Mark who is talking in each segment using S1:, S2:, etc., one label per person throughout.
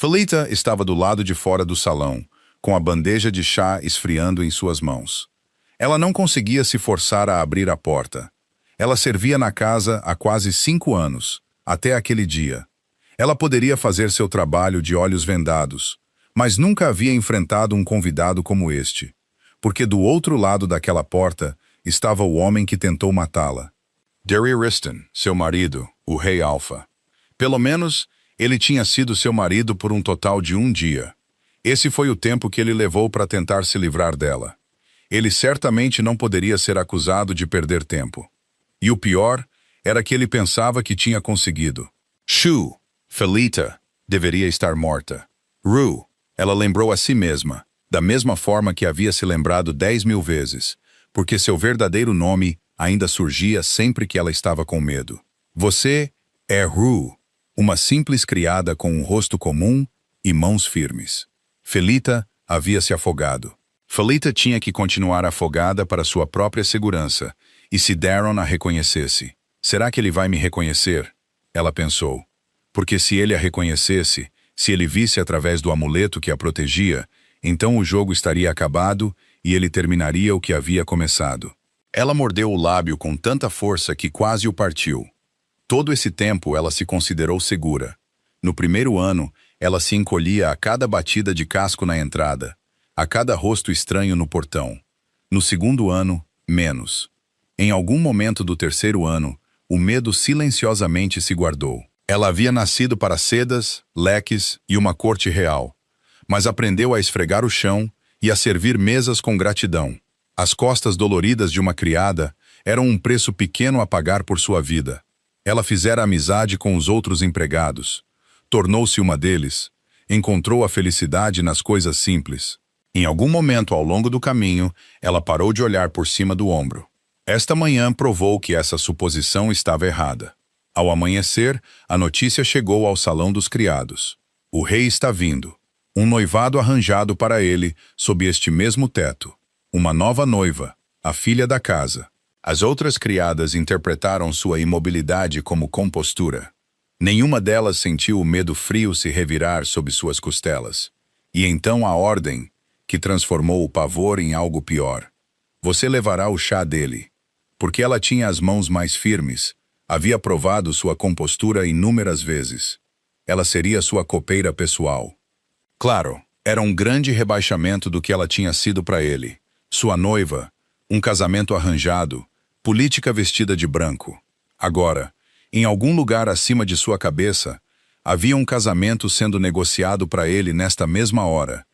S1: Felita estava do lado de fora do salão, com a bandeja de chá esfriando em suas mãos. Ela não conseguia se forçar a abrir a porta. Ela servia na casa há quase 5 anos, até aquele dia. Ela poderia fazer seu trabalho de olhos vendados, mas nunca havia enfrentado um convidado como este, porque do outro lado daquela porta estava o homem que tentou matá-la. Derry Riston, seu marido, o Rei Alpha. Pelo menos, ele tinha sido seu marido por um total de 1 dia. Esse foi o tempo que ele levou para tentar se livrar dela. Ele certamente não poderia ser acusado de perder tempo. E o pior era que ele pensava que tinha conseguido. Shu, Felita, deveria estar morta. Rue, ela lembrou a si mesma, da mesma forma que havia se lembrado 10.000 vezes, porque seu verdadeiro nome ainda surgia sempre que ela estava com medo. Você é Rue, uma simples criada com um rosto comum e mãos firmes. Felita havia se afogado. Felita tinha que continuar afogada para sua própria segurança, e se Darren a reconhecesse. Será que ele vai me reconhecer? Ela pensou. Porque se ele a reconhecesse, se ele visse através do amuleto que a protegia, então o jogo estaria acabado e ele terminaria o que havia começado. Ela mordeu o lábio com tanta força que quase o partiu. Todo esse tempo ela se considerou segura. No primeiro ano, ela se encolhia a cada batida de casco na entrada, a cada rosto estranho no portão. No segundo ano, menos. Em algum momento do terceiro ano, o medo silenciosamente se guardou. Ela havia nascido para sedas, leques e uma corte real, mas aprendeu a esfregar o chão e a servir mesas com gratidão. As costas doloridas de uma criada eram um preço pequeno a pagar por sua vida. Ela fizera amizade com os outros empregados, tornou-se uma deles, encontrou a felicidade nas coisas simples. Em algum momento ao longo do caminho, ela parou de olhar por cima do ombro. Esta manhã provou que essa suposição estava errada. Ao amanhecer, a notícia chegou ao salão dos criados. O rei está vindo. Um noivado arranjado para ele, sob este mesmo teto. Uma nova noiva, a filha da casa. As outras criadas interpretaram sua imobilidade como compostura. Nenhuma delas sentiu o medo frio se revirar sob suas costelas. E então a ordem, que transformou o pavor em algo pior. Você levará o chá dele. Porque ela tinha as mãos mais firmes, havia provado sua compostura inúmeras vezes. Ela seria sua copeira pessoal. Claro, era um grande rebaixamento do que ela tinha sido para ele. Sua noiva, um casamento arranjado, política vestida de branco. Agora, em algum lugar acima de sua cabeça, havia um casamento sendo negociado para ele nesta mesma hora,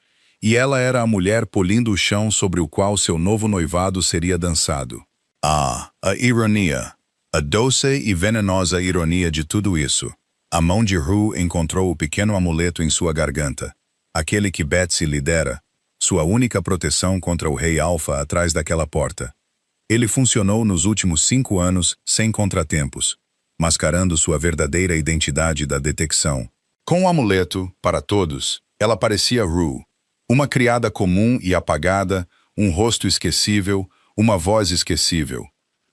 S1: e ela era a mulher polindo o chão sobre o qual seu novo noivado seria dançado. Ah, a ironia. A doce e venenosa ironia de tudo isso. A mão de Rue encontrou o pequeno amuleto em sua garganta, aquele que Betsy lhe dera, sua única proteção contra o Rei Alpha atrás daquela porta. Ele funcionou nos últimos 5 anos sem contratempos, mascarando sua verdadeira identidade da detecção. Com o amuleto, para todos, ela parecia Rue, uma criada comum e apagada, um rosto esquecível, uma voz esquecível.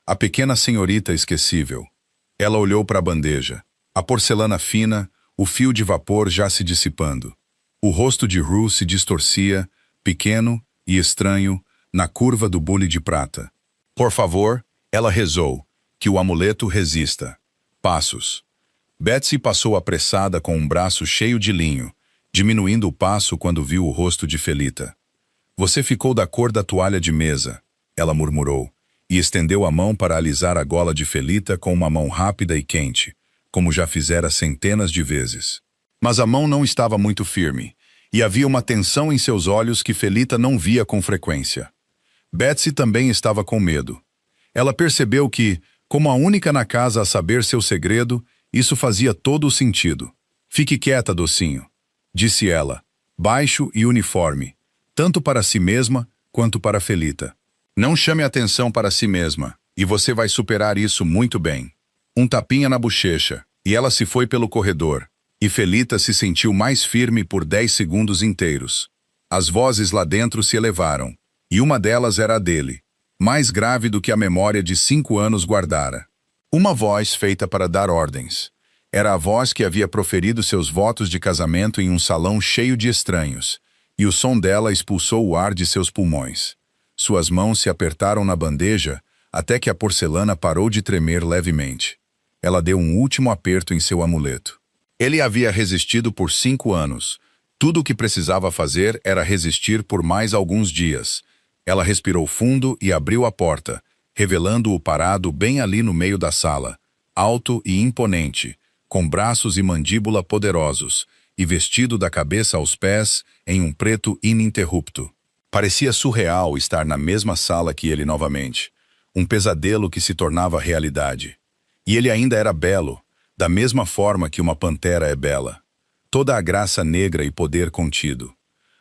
S1: A pequena senhorita esquecível. Ela olhou para a bandeja. A porcelana fina, o fio de vapor já se dissipando. O rosto de Rue se distorcia, pequeno e estranho, na curva do bule de prata. Por favor, ela rezou, que o amuleto resista. Passos. Betsy passou apressada com um braço cheio de linho, diminuindo o passo quando viu o rosto de Felita. Você ficou da cor da toalha de mesa, ela murmurou, e estendeu a mão para alisar a gola de Felita com uma mão rápida e quente, como já fizera centenas de vezes. Mas a mão não estava muito firme, e havia uma tensão em seus olhos que Felita não via com frequência. Betsy também estava com medo. Ela percebeu que, como a única na casa a saber seu segredo, isso fazia todo o sentido. Fique quieta, docinho, disse ela, baixo e uniforme, tanto para si mesma quanto para Felita. Não chame atenção para si mesma, e você vai superar isso muito bem. Um tapinha na bochecha, e ela se foi pelo corredor, e Felita se sentiu mais firme por 10 segundos inteiros. As vozes lá dentro se elevaram, e uma delas era a dele, mais grave do que a memória de 5 anos guardara. Uma voz feita para dar ordens. Era a voz que havia proferido seus votos de casamento em um salão cheio de estranhos, e o som dela expulsou o ar de seus pulmões. Suas mãos se apertaram na bandeja até que a porcelana parou de tremer levemente. Ela deu um último aperto em seu amuleto. Ele havia resistido por 5 anos. Tudo o que precisava fazer era resistir por mais alguns dias. Ela respirou fundo e abriu a porta, revelando-o parado bem ali no meio da sala, alto e imponente, com braços e mandíbula poderosos, e vestido da cabeça aos pés em um preto ininterrupto. Parecia surreal estar na mesma sala que ele novamente, um pesadelo que se tornava realidade. E ele ainda era belo, da mesma forma que uma pantera é bela. Toda a graça negra e poder contido.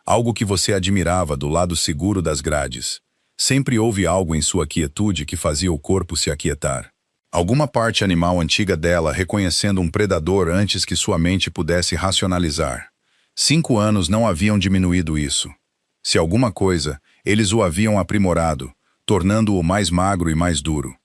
S1: Algo que você admirava do lado seguro das grades. Sempre houve algo em sua quietude que fazia o corpo se aquietar. Alguma parte animal antiga dela reconhecendo um predador antes que sua mente pudesse racionalizar. 5 anos não haviam diminuído isso. Se alguma coisa, eles o haviam aprimorado, tornando-o mais magro e mais duro.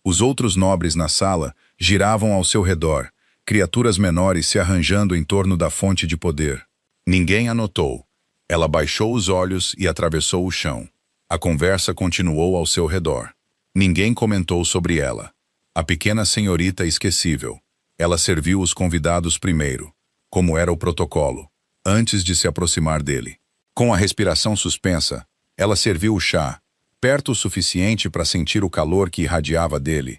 S1: Os outros nobres na sala giravam ao seu redor, criaturas menores se arranjando em torno da fonte de poder. Ninguém a notou. Ela baixou os olhos e atravessou o chão. A conversa continuou ao seu redor. Ninguém comentou sobre ela. A pequena senhorita esquecível. Ela serviu os convidados primeiro, como era o protocolo, antes de se aproximar dele. Com a respiração suspensa, ela serviu o chá, perto o suficiente para sentir o calor que irradiava dele,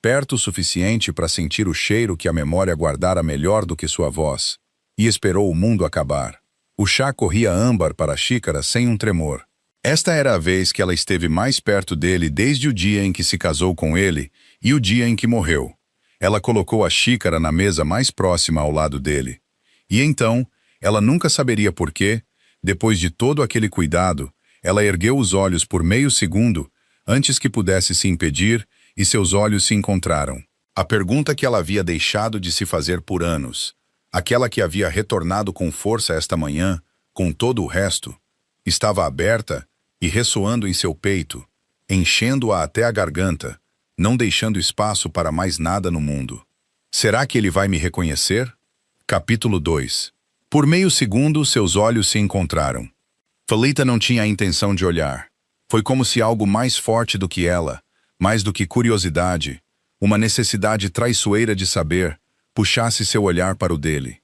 S1: perto o suficiente para sentir o cheiro que a memória guardara melhor do que sua voz, e esperou o mundo acabar. O chá corria âmbar para a xícara sem um tremor. Esta era a vez que ela esteve mais perto dele desde o dia em que se casou com ele e o dia em que morreu. Ela colocou a xícara na mesa mais próxima ao lado dele. E então, ela nunca saberia por quê, depois de todo aquele cuidado, ela ergueu os olhos por meio segundo, antes que pudesse se impedir, e seus olhos se encontraram. A pergunta que ela havia deixado de se fazer por anos, aquela que havia retornado com força esta manhã, com todo o resto, estava aberta e ressoando em seu peito, enchendo-a até a garganta, não deixando espaço para mais nada no mundo. Será que ele vai me reconhecer? Capítulo 2. Por meio segundo, seus olhos se encontraram. Felita não tinha a intenção de olhar. Foi como se algo mais forte do que ela, mais do que curiosidade, uma necessidade traiçoeira de saber, puxasse seu olhar para o dele.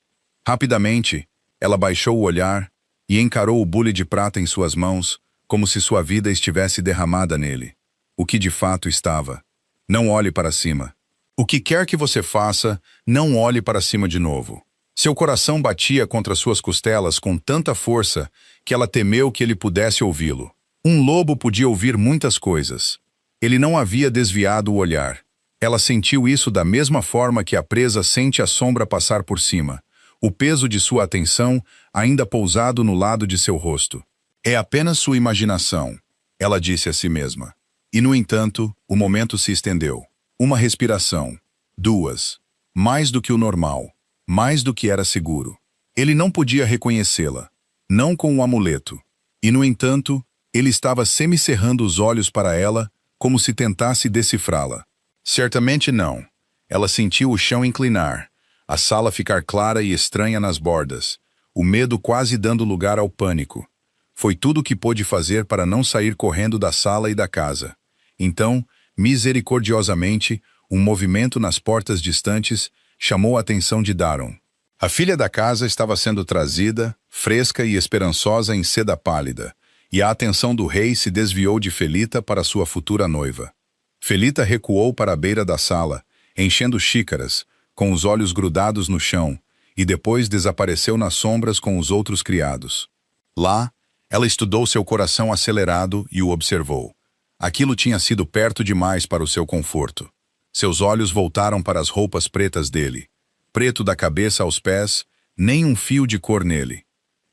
S1: Rapidamente, ela baixou o olhar e encarou o bule de prata em suas mãos, como se sua vida estivesse derramada nele. O que de fato estava. Não olhe para cima. O que quer que você faça, não olhe para cima de novo. Seu coração batia contra suas costelas com tanta força que ela temeu que ele pudesse ouvi-lo. Um lobo podia ouvir muitas coisas. Ele não havia desviado o olhar. Ela sentiu isso da mesma forma que a presa sente a sombra passar por cima, o peso de sua atenção ainda pousado no lado de seu rosto. É apenas sua imaginação, ela disse a si mesma. E, no entanto, o momento se estendeu. Uma respiração. 2. Mais do que o normal. Mais do que era seguro. Ele não podia reconhecê-la. Não com o amuleto. E, no entanto, ele estava semicerrando os olhos para ela, como se tentasse decifrá-la. Certamente não. Ela sentiu o chão inclinar, a sala ficar clara e estranha nas bordas, o medo quase dando lugar ao pânico. Foi tudo o que pôde fazer para não sair correndo da sala e da casa. Então, misericordiosamente, um movimento nas portas distantes chamou a atenção de Daron. A filha da casa estava sendo trazida, fresca e esperançosa em seda pálida, e a atenção do rei se desviou de Felita para sua futura noiva. Felita recuou para a beira da sala, enchendo xícaras, com os olhos grudados no chão, e depois desapareceu nas sombras com os outros criados. Lá, ela estudou seu coração acelerado e o observou. Aquilo tinha sido perto demais para o seu conforto. Seus olhos voltaram para as roupas pretas dele. Preto da cabeça aos pés, nem um fio de cor nele.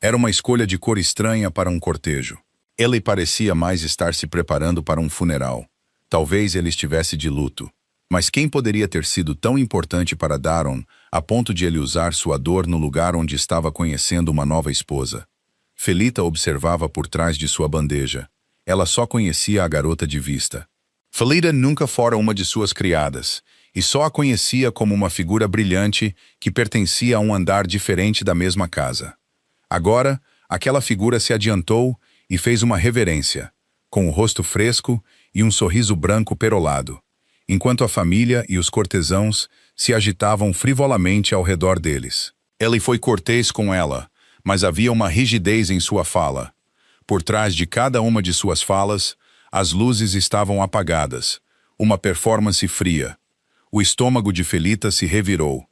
S1: Era uma escolha de cor estranha para um cortejo. Ele parecia mais estar se preparando para um funeral. Talvez ele estivesse de luto. Mas quem poderia ter sido tão importante para Daron, a ponto de ele usar sua dor no lugar onde estava conhecendo uma nova esposa? Felita observava por trás de sua bandeja. Ela só conhecia a garota de vista. Felita nunca fora uma de suas criadas, e só a conhecia como uma figura brilhante que pertencia a um andar diferente da mesma casa. Agora, aquela figura se adiantou e fez uma reverência, com o rosto fresco e um sorriso branco perolado, enquanto a família e os cortesãos se agitavam frivolamente ao redor deles. Ele foi cortês com ela, mas havia uma rigidez em sua fala. Por trás de cada uma de suas falas, as luzes estavam apagadas, uma performance fria. O estômago de Felita se revirou.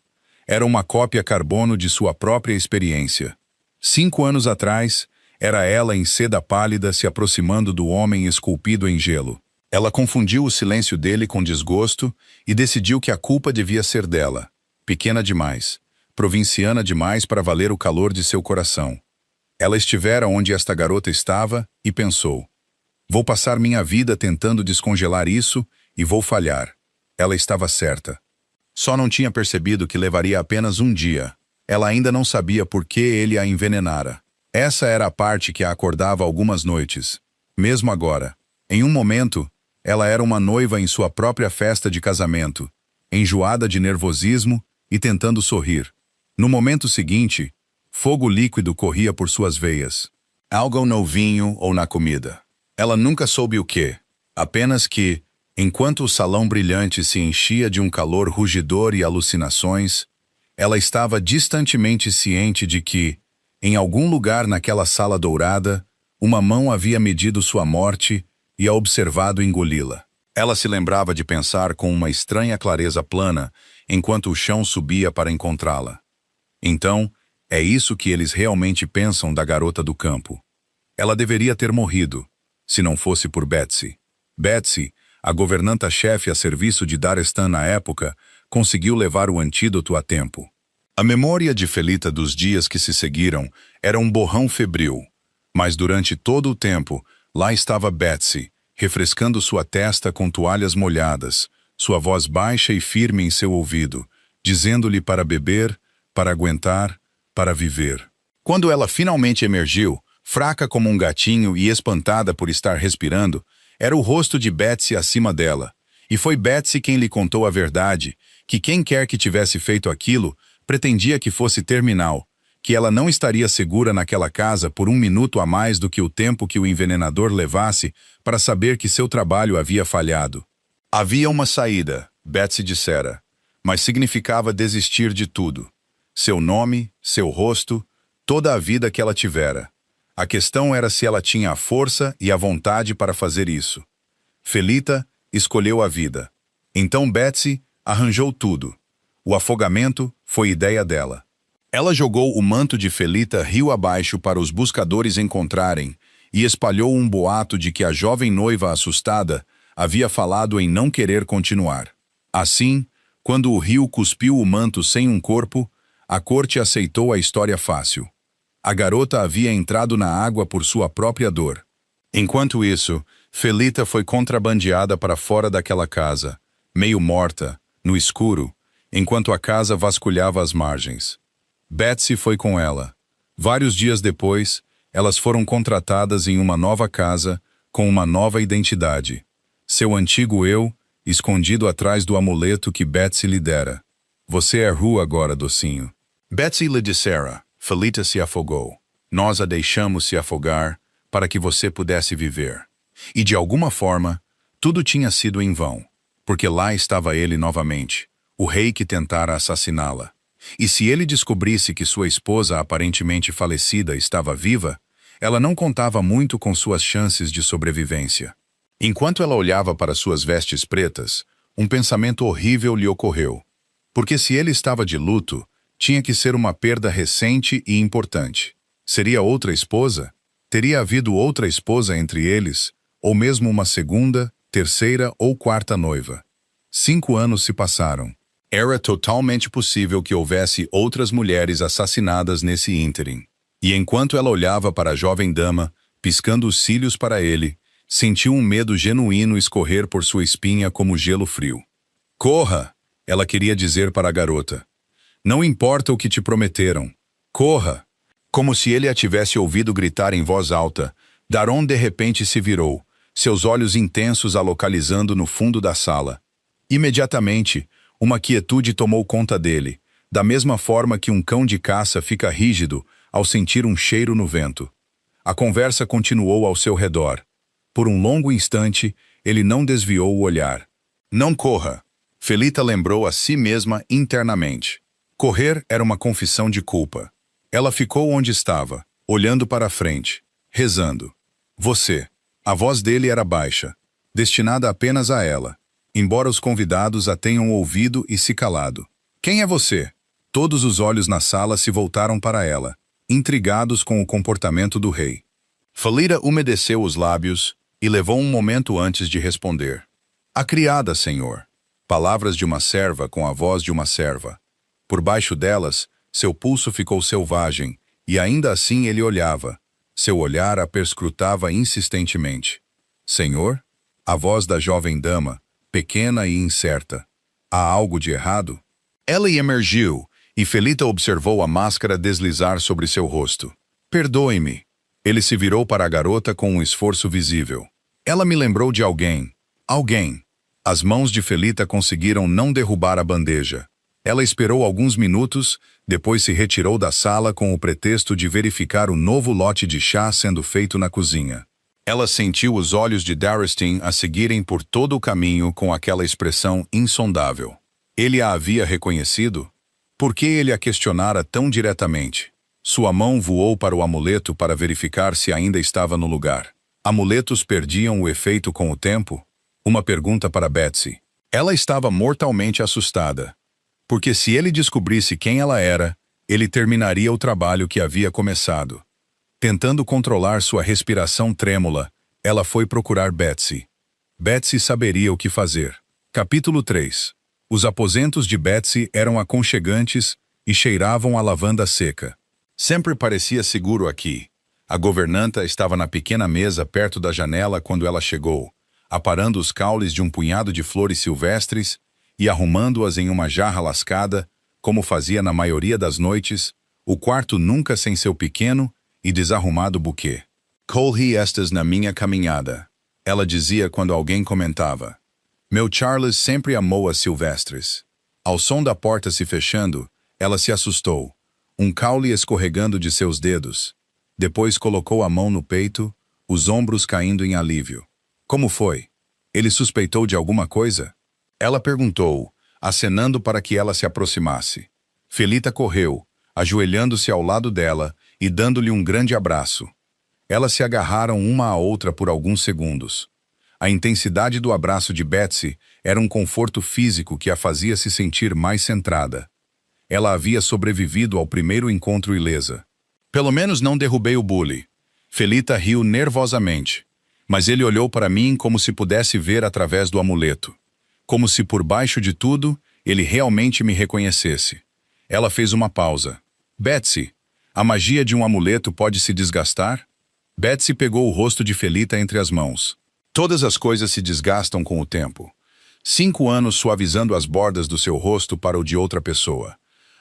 S1: Era uma cópia carbono de sua própria experiência. 5 anos atrás, era ela em seda pálida se aproximando do homem esculpido em gelo. Ela confundiu o silêncio dele com desgosto e decidiu que a culpa devia ser dela. Pequena demais, provinciana demais para valer o calor de seu coração. Ela estivera onde esta garota estava e pensou: vou passar minha vida tentando descongelar isso e vou falhar. Ela estava certa. Só não tinha percebido que levaria apenas um dia. Ela ainda não sabia por que ele a envenenara. Essa era a parte que a acordava algumas noites. Mesmo agora. Em um momento, ela era uma noiva em sua própria festa de casamento, enjoada de nervosismo e tentando sorrir. No momento seguinte, fogo líquido corria por suas veias. Algo no vinho ou na comida. Ela nunca soube o que. Apenas que, enquanto o salão brilhante se enchia de um calor rugidor e alucinações, ela estava distantemente ciente de que, em algum lugar naquela sala dourada, uma mão havia medido sua morte e a observado engoli-la. Ela se lembrava de pensar com uma estranha clareza plana, enquanto o chão subia para encontrá-la. Então, é isso que eles realmente pensam da garota do campo. Ela deveria ter morrido, se não fosse por Betsy. Betsy, a governanta-chefe a serviço de Darestan na época, conseguiu levar o antídoto a tempo. A memória de Felita dos dias que se seguiram era um borrão febril, mas durante todo o tempo, lá estava Betsy, refrescando sua testa com toalhas molhadas, sua voz baixa e firme em seu ouvido, dizendo-lhe para beber, para aguentar, para viver. Quando ela finalmente emergiu, fraca como um gatinho e espantada por estar respirando, era o rosto de Betsy acima dela, e foi Betsy quem lhe contou a verdade, que quem quer que tivesse feito aquilo pretendia que fosse terminal, que ela não estaria segura naquela casa por 1 minuto a mais do que o tempo que o envenenador levasse para saber que seu trabalho havia falhado. Havia uma saída, Betsy dissera, mas significava desistir de tudo. Seu nome, seu rosto, toda a vida que ela tivera. A questão era se ela tinha a força e a vontade para fazer isso. Felita escolheu a vida. Então Betsy arranjou tudo. O afogamento foi ideia dela. Ela jogou o manto de Felita rio abaixo para os buscadores encontrarem e espalhou um boato de que a jovem noiva assustada havia falado em não querer continuar. Assim, quando o rio cuspiu o manto sem um corpo, a corte aceitou a história fácil. A garota havia entrado na água por sua própria dor. Enquanto isso, Felita foi contrabandeada para fora daquela casa, meio morta, no escuro, enquanto a casa vasculhava as margens. Betsy foi com ela. Vários dias depois, elas foram contratadas em uma nova casa, com uma nova identidade. Seu antigo eu, escondido atrás do amuleto que Betsy lhe dera. Você é Ru agora, docinho. Betsy lhe dissera. Felita se afogou. Nós a deixamos se afogar para que você pudesse viver. E de alguma forma, tudo tinha sido em vão, porque lá estava ele novamente, o rei que tentara assassiná-la. E se ele descobrisse que sua esposa aparentemente falecida estava viva, ela não contava muito com suas chances de sobrevivência. Enquanto ela olhava para suas vestes pretas, um pensamento horrível lhe ocorreu. Porque se ele estava de luto, tinha que ser uma perda recente e importante. Seria outra esposa? Teria havido outra esposa entre eles? Ou mesmo uma segunda, terceira ou quarta noiva? 5 anos se passaram. Era totalmente possível que houvesse outras mulheres assassinadas nesse ínterim. E enquanto ela olhava para a jovem dama, piscando os cílios para ele, sentiu um medo genuíno escorrer por sua espinha como gelo frio. Corra! Ela queria dizer para a garota. Não importa o que te prometeram. Corra! Como se ele a tivesse ouvido gritar em voz alta, Daron de repente se virou, seus olhos intensos a localizando no fundo da sala. Imediatamente, Uma quietude tomou conta dele, da mesma forma que um cão de caça fica rígido ao sentir um cheiro no vento. A conversa continuou ao seu redor. Por um longo instante, ele não desviou o olhar. Não corra! Felita lembrou a si mesma internamente. Correr era uma confissão de culpa. Ela ficou onde estava, olhando para a frente, rezando. Você. A voz dele era baixa, destinada apenas a ela, embora os convidados a tenham ouvido e se calado. Quem é você? Todos os olhos na sala se voltaram para ela, intrigados com o comportamento do rei. Felita umedeceu os lábios e levou um momento antes de responder. A criada, senhor. Palavras de uma serva com a voz de uma serva. Por baixo delas, seu pulso ficou selvagem, e ainda assim ele olhava. Seu olhar a perscrutava insistentemente. Senhor? A voz da jovem dama, pequena e incerta. Há algo de errado? Ela emergiu, e Felita observou a máscara deslizar sobre seu rosto. Perdoe-me. Ele se virou para a garota com um esforço visível. Ela me lembrou de alguém. Alguém. As mãos de Felita conseguiram não derrubar a bandeja. Ela esperou alguns minutos, depois se retirou da sala com o pretexto de verificar o novo lote de chá sendo feito na cozinha. Ela sentiu os olhos de Darristin a seguirem por todo o caminho com aquela expressão insondável. Ele a havia reconhecido? Por que ele a questionara tão diretamente? Sua mão voou para o amuleto para verificar se ainda estava no lugar. Amuletos perdiam o efeito com o tempo? Uma pergunta para Betsy. Ela estava mortalmente assustada. Porque se ele descobrisse quem ela era, ele terminaria o trabalho que havia começado. Tentando controlar sua respiração trêmula, ela foi procurar Betsy. Betsy saberia o que fazer. Capítulo 3. Os aposentos de Betsy eram aconchegantes e cheiravam a lavanda seca. Sempre parecia seguro aqui. A governanta estava na pequena mesa perto da janela quando ela chegou, aparando os caules de um punhado de flores silvestres e arrumando-as em uma jarra lascada, como fazia na maioria das noites, o quarto nunca sem seu pequeno e desarrumado buquê. Colhi estas na minha caminhada, ela dizia quando alguém comentava. Meu Charles sempre amou as silvestres. Ao som da porta se fechando, ela se assustou, um caule escorregando de seus dedos. Depois colocou a mão no peito, os ombros caindo em alívio. Como foi? Ele suspeitou de alguma coisa? Ela perguntou, acenando para que ela se aproximasse. Felita correu, ajoelhando-se ao lado dela e dando-lhe um grande abraço. Elas se agarraram uma à outra por alguns segundos. A intensidade do abraço de Betsy era um conforto físico que a fazia se sentir mais centrada. Ela havia sobrevivido ao primeiro encontro ilesa. Pelo menos não derrubei o bully. Felita riu nervosamente, mas ele olhou para mim como se pudesse ver através do amuleto. Como se por baixo de tudo, ele realmente me reconhecesse. Ela fez uma pausa. Betsy, a magia de um amuleto pode se desgastar? Betsy pegou o rosto de Felita entre as mãos. Todas as coisas se desgastam com o tempo. 5 anos suavizando as bordas do seu rosto para o de outra pessoa,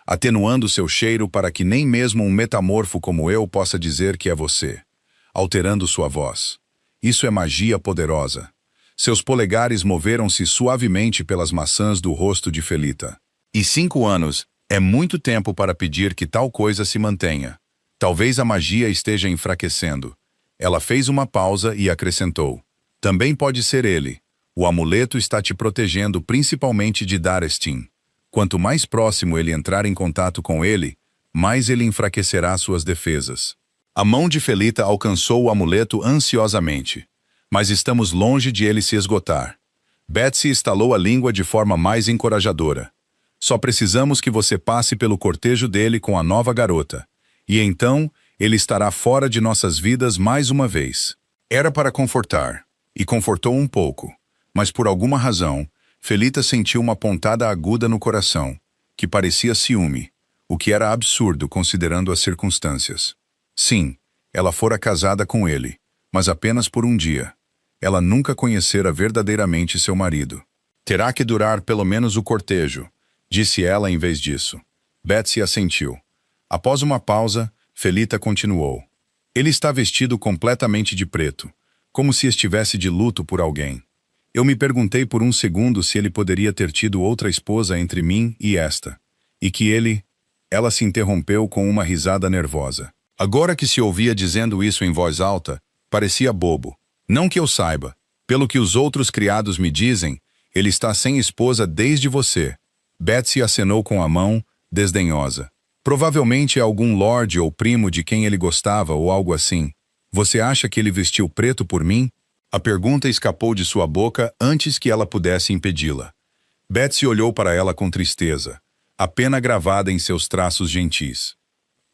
S1: atenuando seu cheiro para que nem mesmo um metamorfo como eu possa dizer que é você, alterando sua voz. Isso é magia poderosa. Seus polegares moveram-se suavemente pelas maçãs do rosto de Felita. E 5 anos é muito tempo para pedir que tal coisa se mantenha. Talvez a magia esteja enfraquecendo. Ela fez uma pausa e acrescentou. Também pode ser ele. O amuleto está te protegendo principalmente de Darristin. Quanto mais próximo ele entrar em contato com ele, mais ele enfraquecerá suas defesas. A mão de Felita alcançou o amuleto ansiosamente. Mas estamos longe de ele se esgotar. Betsy estalou a língua de forma mais encorajadora. Só precisamos que você passe pelo cortejo dele com a nova garota. E então, ele estará fora de nossas vidas mais uma vez. Era para confortar. E confortou um pouco. Mas por alguma razão, Felita sentiu uma pontada aguda no coração, que parecia ciúme, o que era absurdo considerando as circunstâncias. Sim, ela fora casada com ele, mas apenas por um dia. Ela nunca conhecera verdadeiramente seu marido. Terá que durar pelo menos o cortejo, disse ela em vez disso. Betsy assentiu. Após uma pausa, Felita continuou. Ele está vestido completamente de preto, como se estivesse de luto por alguém. Eu me perguntei por um segundo se ele poderia ter tido outra esposa entre mim e esta. E que ele... Ela se interrompeu com uma risada nervosa. Agora que se ouvia dizendo isso em voz alta, parecia bobo. Não que eu saiba. Pelo que os outros criados me dizem, ele está sem esposa desde você. Betsy acenou com a mão, desdenhosa. Provavelmente é algum lorde ou primo de quem ele gostava ou algo assim. Você acha que ele vestiu preto por mim? A pergunta escapou de sua boca antes que ela pudesse impedi-la. Betsy olhou para ela com tristeza, a pena gravada em seus traços gentis.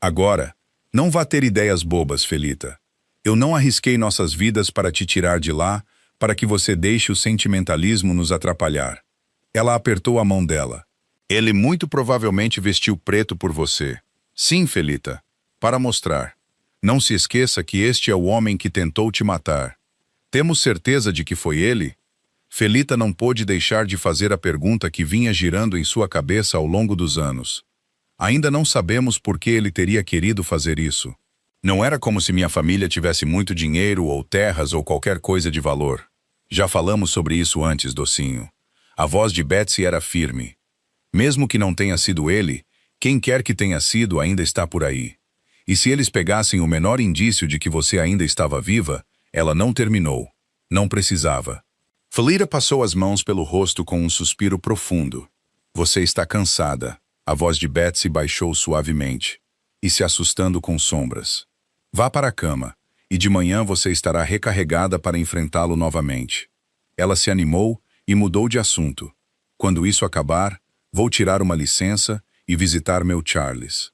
S1: Agora, não vá ter ideias bobas, Felita. Eu não arrisquei nossas vidas para te tirar de lá, para que você deixe o sentimentalismo nos atrapalhar. Ela apertou a mão dela. Ele muito provavelmente vestiu preto por você. Sim, Felita. Para mostrar. Não se esqueça que este é o homem que tentou te matar. Temos certeza de que foi ele? Felita não pôde deixar de fazer a pergunta que vinha girando em sua cabeça ao longo dos anos. Ainda não sabemos por que ele teria querido fazer isso. Não era como se minha família tivesse muito dinheiro ou terras ou qualquer coisa de valor. Já falamos sobre isso antes, docinho. A voz de Betsy era firme. Mesmo que não tenha sido ele, quem quer que tenha sido ainda está por aí. E se eles pegassem o menor indício de que você ainda estava viva, ela não terminou. Não precisava. Felita passou as mãos pelo rosto com um suspiro profundo. Você está cansada. A voz de Betsy baixou suavemente, e se assustando com sombras. Vá para a cama, e de manhã você estará recarregada para enfrentá-lo novamente. Ela se animou e mudou de assunto. Quando isso acabar, vou tirar uma licença e visitar meu Charles.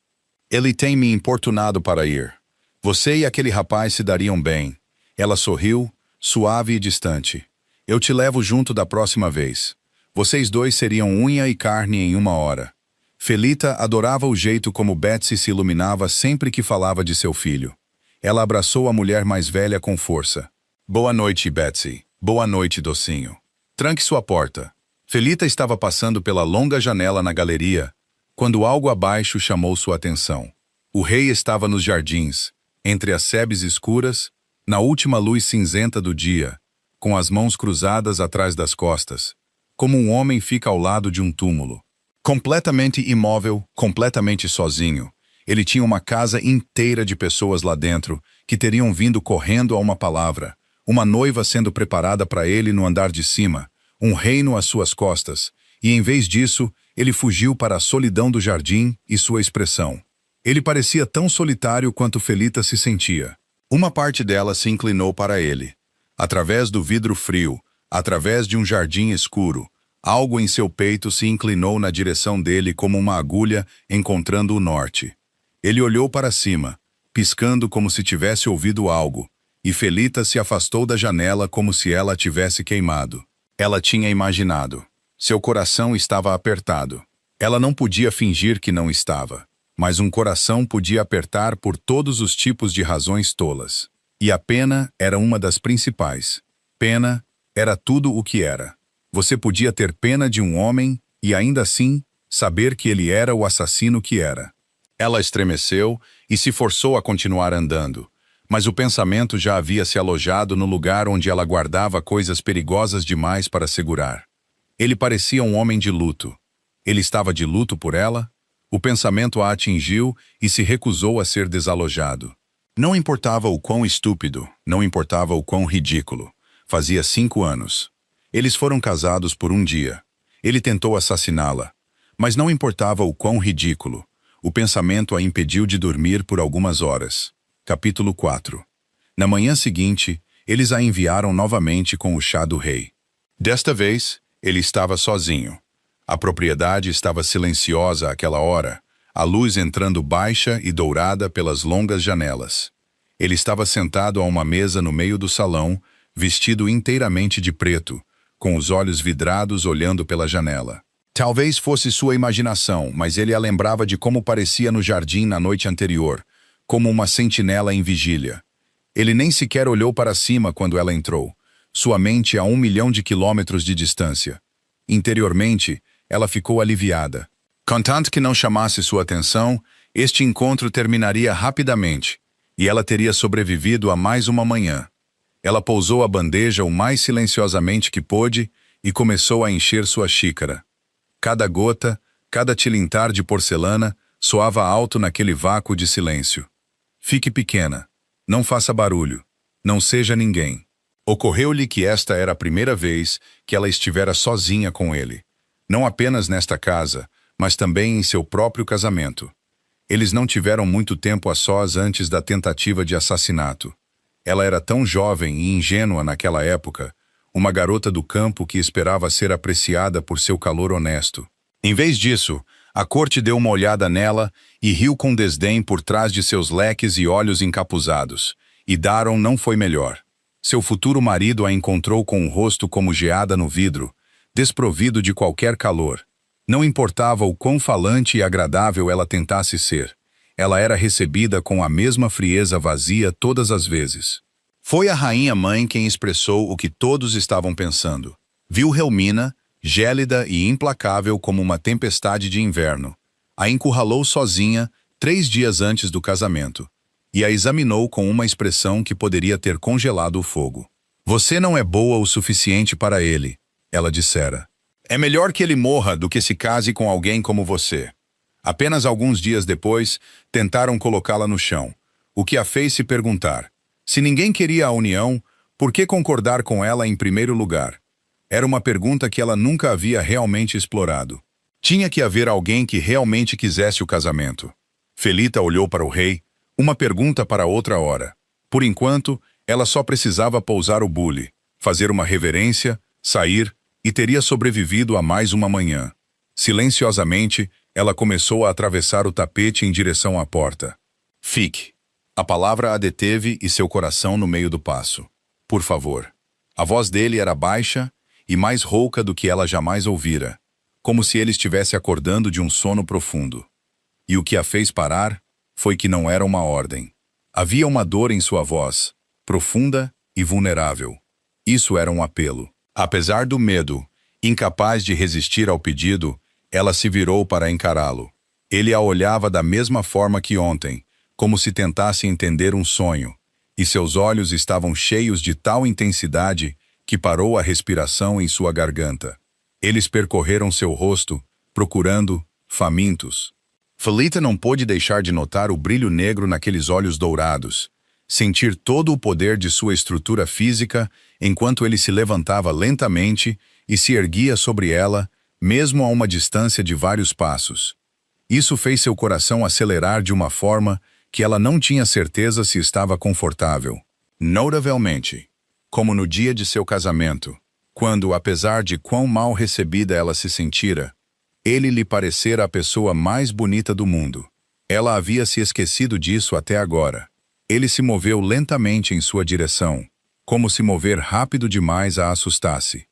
S1: Ele tem me importunado para ir. Você e aquele rapaz se dariam bem. Ela sorriu, suave e distante. Eu te levo junto da próxima vez. Vocês dois seriam unha e carne em uma hora. Felita adorava o jeito como Betsy se iluminava sempre que falava de seu filho. Ela abraçou a mulher mais velha com força. Boa noite, Betsy. Boa noite, docinho. Tranque sua porta. Felita estava passando pela longa janela na galeria, quando algo abaixo chamou sua atenção. O rei estava nos jardins, entre as sebes escuras, na última luz cinzenta do dia, com as mãos cruzadas atrás das costas, como um homem fica ao lado de um túmulo. Completamente imóvel, completamente sozinho. Ele tinha uma casa inteira de pessoas lá dentro, que teriam vindo correndo a uma palavra, uma noiva sendo preparada para ele no andar de cima, um reino às suas costas, e em vez disso, ele fugiu para a solidão do jardim e sua expressão. Ele parecia tão solitário quanto Felita se sentia. Uma parte dela se inclinou para ele. Através do vidro frio, através de um jardim escuro, algo em seu peito se inclinou na direção dele como uma agulha encontrando o norte. Ele olhou para cima, piscando como se tivesse ouvido algo, e Felita se afastou da janela como se ela a tivesse queimado. Ela tinha imaginado. Seu coração estava apertado. Ela não podia fingir que não estava, mas um coração podia apertar por todos os tipos de razões tolas. E a pena era uma das principais. Pena era tudo o que era. Você podia ter pena de um homem e ainda assim saber que ele era o assassino que era. Ela estremeceu e se forçou a continuar andando, mas o pensamento já havia se alojado no lugar onde ela guardava coisas perigosas demais para segurar. Ele parecia um homem de luto. Ele estava de luto por ela? O pensamento a atingiu e se recusou a ser desalojado. Não importava o quão estúpido, não importava o quão ridículo. Fazia 5 anos. Eles foram casados por um dia. Ele tentou assassiná-la. Mas não importava o quão ridículo. O pensamento a impediu de dormir por algumas horas. Capítulo 4. Na manhã seguinte, eles a enviaram novamente com o chá do rei. Desta vez, ele estava sozinho. A propriedade estava silenciosa àquela hora, a luz entrando baixa e dourada pelas longas janelas. Ele estava sentado a uma mesa no meio do salão, vestido inteiramente de preto, com os olhos vidrados olhando pela janela. Talvez fosse sua imaginação, mas ele a lembrava de como parecia no jardim na noite anterior, como uma sentinela em vigília. Ele nem sequer olhou para cima quando ela entrou, sua mente a 1 milhão de quilômetros de distância. Interiormente, ela ficou aliviada. Contanto que não chamasse sua atenção, este encontro terminaria rapidamente, e ela teria sobrevivido a mais uma manhã. Ela pousou a bandeja o mais silenciosamente que pôde e começou a encher sua xícara. Cada gota, cada tilintar de porcelana soava alto naquele vácuo de silêncio. Fique pequena. Não faça barulho. Não seja ninguém. Ocorreu-lhe que esta era a primeira vez que ela estivera sozinha com ele. Não apenas nesta casa, mas também em seu próprio casamento. Eles não tiveram muito tempo a sós antes da tentativa de assassinato. Ela era tão jovem e ingênua naquela época, uma garota do campo que esperava ser apreciada por seu calor honesto. Em vez disso, a corte deu uma olhada nela e riu com desdém por trás de seus leques e olhos encapuzados. E Daron não foi melhor. Seu futuro marido a encontrou com o rosto como geada no vidro, desprovido de qualquer calor. Não importava o quão falante e agradável ela tentasse ser. Ela era recebida com a mesma frieza vazia todas as vezes. Foi a rainha-mãe quem expressou o que todos estavam pensando. Viu Helmina, gélida e implacável como uma tempestade de inverno. A encurralou sozinha 3 dias antes do casamento e a examinou com uma expressão que poderia ter congelado o fogo. Você não é boa o suficiente para ele, ela dissera. É melhor que ele morra do que se case com alguém como você. Apenas alguns dias depois, tentaram colocá-la no chão, o que a fez se perguntar. Se ninguém queria a união, por que concordar com ela em primeiro lugar? Era uma pergunta que ela nunca havia realmente explorado. Tinha que haver alguém que realmente quisesse o casamento. Felita olhou para o rei, uma pergunta para outra hora. Por enquanto, ela só precisava pousar o bule, fazer uma reverência, sair, e teria sobrevivido a mais uma manhã. Silenciosamente, ela começou a atravessar o tapete em direção à porta. Fique. A palavra a deteve e seu coração no meio do passo. Por favor. A voz dele era baixa e mais rouca do que ela jamais ouvira, como se ele estivesse acordando de um sono profundo. E o que a fez parar foi que não era uma ordem. Havia uma dor em sua voz, profunda e vulnerável. Isso era um apelo. Apesar do medo, incapaz de resistir ao pedido, ela se virou para encará-lo. Ele a olhava da mesma forma que ontem, como se tentasse entender um sonho, e seus olhos estavam cheios de tal intensidade que parou a respiração em sua garganta. Eles percorreram seu rosto, procurando, famintos. Felita não pôde deixar de notar o brilho negro naqueles olhos dourados, sentir todo o poder de sua estrutura física enquanto ele se levantava lentamente e se erguia sobre ela, mesmo a uma distância de vários passos. Isso fez seu coração acelerar de uma forma que ela não tinha certeza se estava confortável. Notavelmente, como no dia de seu casamento, quando, apesar de quão mal recebida ela se sentira, ele lhe parecera a pessoa mais bonita do mundo. Ela havia se esquecido disso até agora. Ele se moveu lentamente em sua direção, como se mover rápido demais a assustasse.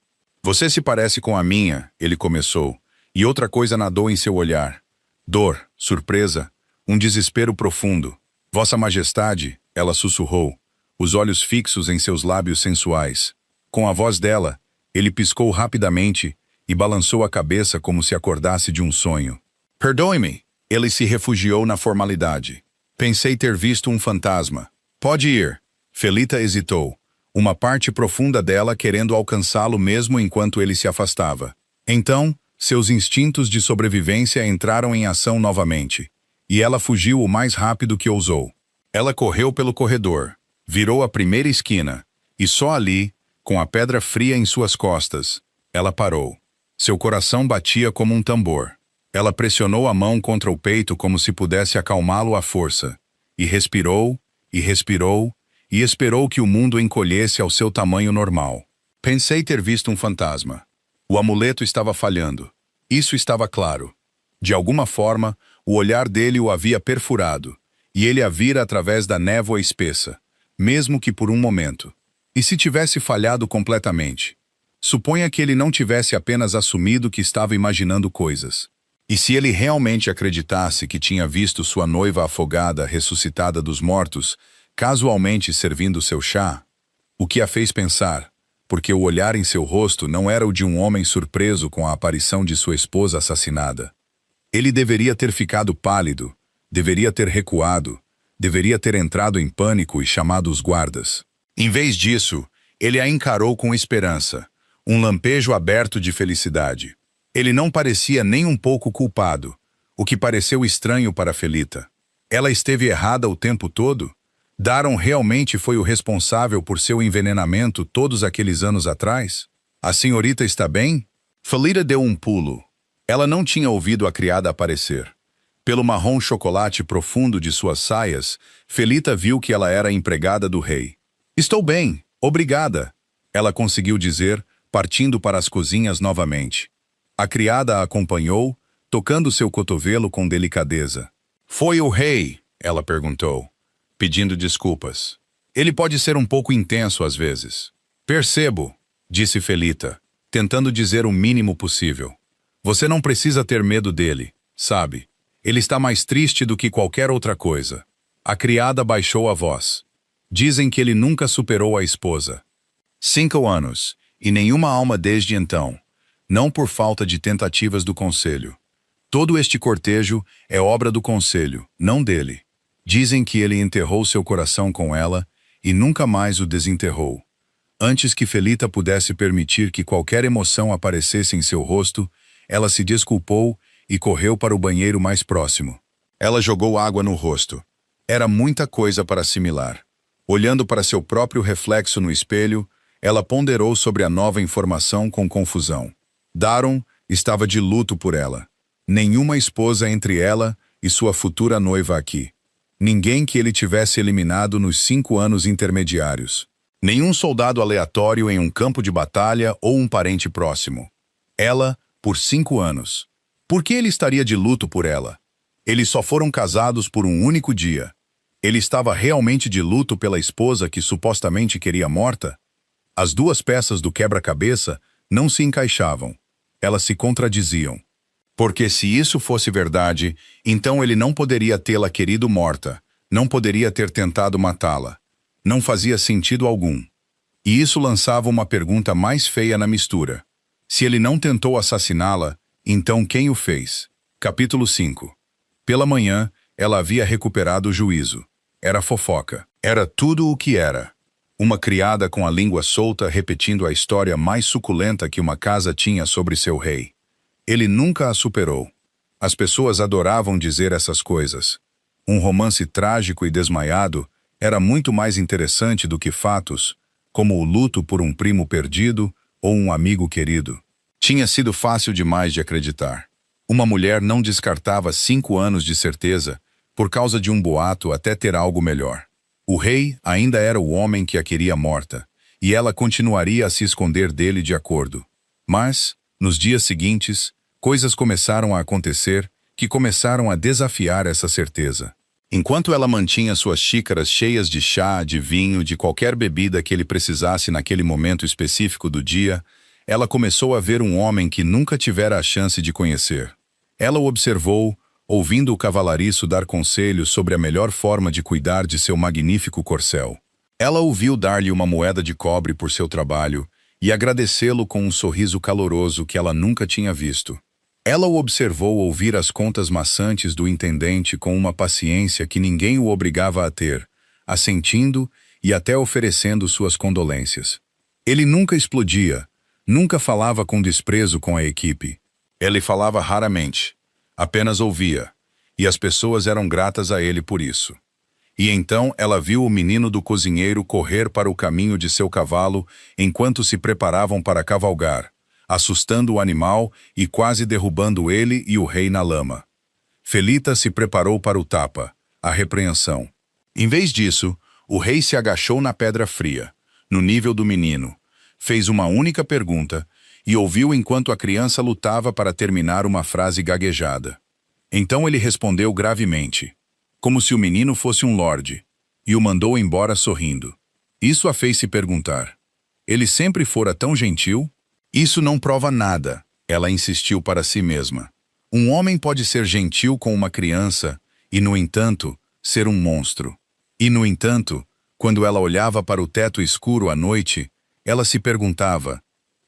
S1: Você se parece com a minha, ele começou, e outra coisa nadou em seu olhar. Dor, surpresa, um desespero profundo. Vossa Majestade, ela sussurrou, os olhos fixos em seus lábios sensuais. Com a voz dela, ele piscou rapidamente e balançou a cabeça como se acordasse de um sonho. Perdoe-me, ele se refugiou na formalidade. Pensei ter visto um fantasma. Pode ir. Felita hesitou, uma parte profunda dela querendo alcançá-lo mesmo enquanto ele se afastava. Então, seus instintos de sobrevivência entraram em ação novamente, e ela fugiu o mais rápido que ousou. Ela correu pelo corredor, virou a primeira esquina, e só ali, com a pedra fria em suas costas, ela parou. Seu coração batia como um tambor. Ela pressionou a mão contra o peito como se pudesse acalmá-lo à força, e respirou, e respirou, e esperou que o mundo encolhesse ao seu tamanho normal. Pensei ter visto um fantasma. O amuleto estava falhando. Isso estava claro. De alguma forma, o olhar dele o havia perfurado, e ele a vira através da névoa espessa, mesmo que por um momento. E se tivesse falhado completamente? Suponha que ele não tivesse apenas assumido que estava imaginando coisas. E se ele realmente acreditasse que tinha visto sua noiva afogada ressuscitada dos mortos, casualmente servindo seu chá, o que a fez pensar, porque o olhar em seu rosto não era o de um homem surpreso com a aparição de sua esposa assassinada. Ele deveria ter ficado pálido, deveria ter recuado, deveria ter entrado em pânico e chamado os guardas. Em vez disso, ele a encarou com esperança, um lampejo aberto de felicidade. Ele não parecia nem um pouco culpado, o que pareceu estranho para Felita. Ela esteve errada o tempo todo? Daron realmente foi o responsável por seu envenenamento todos aqueles anos atrás? A senhorita está bem? Felita deu um pulo. Ela não tinha ouvido a criada aparecer. Pelo marrom chocolate profundo de suas saias, Felita viu que ela era a empregada do rei. Estou bem, obrigada, ela conseguiu dizer, partindo para as cozinhas novamente. A criada a acompanhou, tocando seu cotovelo com delicadeza. Foi o rei? Ela perguntou, pedindo desculpas. Ele pode ser um pouco intenso às vezes. Percebo, disse Felita, tentando dizer o mínimo possível. Você não precisa ter medo dele, sabe? Ele está mais triste do que qualquer outra coisa. A criada baixou a voz. Dizem que ele nunca superou a esposa. 5 anos, e nenhuma alma desde então. Não por falta de tentativas do conselho. Todo este cortejo é obra do conselho, não dele. Dizem que ele enterrou seu coração com ela e nunca mais o desenterrou. Antes que Felita pudesse permitir que qualquer emoção aparecesse em seu rosto, ela se desculpou e correu para o banheiro mais próximo. Ela jogou água no rosto. Era muita coisa para assimilar. Olhando para seu próprio reflexo no espelho, ela ponderou sobre a nova informação com confusão. Daron estava de luto por ela. Nenhuma esposa entre ela e sua futura noiva aqui. Ninguém que ele tivesse eliminado nos 5 anos intermediários. Nenhum soldado aleatório em um campo de batalha ou um parente próximo. Ela, por 5 anos. Por que ele estaria de luto por ela? Eles só foram casados por um único dia. Ele estava realmente de luto pela esposa que supostamente queria morta? As duas peças do quebra-cabeça não se encaixavam. Elas se contradiziam. Porque se isso fosse verdade, então ele não poderia tê-la querido morta, não poderia ter tentado matá-la. Não fazia sentido algum. E isso lançava uma pergunta mais feia na mistura. Se ele não tentou assassiná-la, então quem o fez? Capítulo 5. Pela manhã, ela havia recuperado o juízo. Era fofoca. Era tudo o que era. Uma criada com a língua solta repetindo a história mais suculenta que uma casa tinha sobre seu rei. Ele nunca a superou. As pessoas adoravam dizer essas coisas. Um romance trágico e desmaiado era muito mais interessante do que fatos, como o luto por um primo perdido ou um amigo querido. Tinha sido fácil demais de acreditar. Uma mulher não descartava 5 anos de certeza por causa de um boato até ter algo melhor. O rei ainda era o homem que a queria morta, e ela continuaria a se esconder dele de acordo. Mas, nos dias seguintes, coisas começaram a acontecer que começaram a desafiar essa certeza. Enquanto ela mantinha suas xícaras cheias de chá, de vinho, de qualquer bebida que ele precisasse naquele momento específico do dia, ela começou a ver um homem que nunca tivera a chance de conhecer. Ela o observou, ouvindo o cavalariço dar conselhos sobre a melhor forma de cuidar de seu magnífico corcel. Ela o viu dar-lhe uma moeda de cobre por seu trabalho e agradecê-lo com um sorriso caloroso que ela nunca tinha visto. Ela o observou ouvir as contas maçantes do intendente com uma paciência que ninguém o obrigava a ter, assentindo e até oferecendo suas condolências. Ele nunca explodia, nunca falava com desprezo com a equipe. Ele falava raramente, apenas ouvia, e as pessoas eram gratas a ele por isso. E então ela viu o menino do cozinheiro correr para o caminho de seu cavalo enquanto se preparavam para cavalgar, assustando o animal e quase derrubando ele e o rei na lama. Felita se preparou para o tapa, a repreensão. Em vez disso, o rei se agachou na pedra fria, no nível do menino, fez uma única pergunta e ouviu enquanto a criança lutava para terminar uma frase gaguejada. Então ele respondeu gravemente, como se o menino fosse um lorde, e o mandou embora sorrindo. Isso a fez se perguntar. Ele sempre fora tão gentil? Isso não prova nada, ela insistiu para si mesma. Um homem pode ser gentil com uma criança e, no entanto, ser um monstro. E, no entanto, quando ela olhava para o teto escuro à noite, ela se perguntava,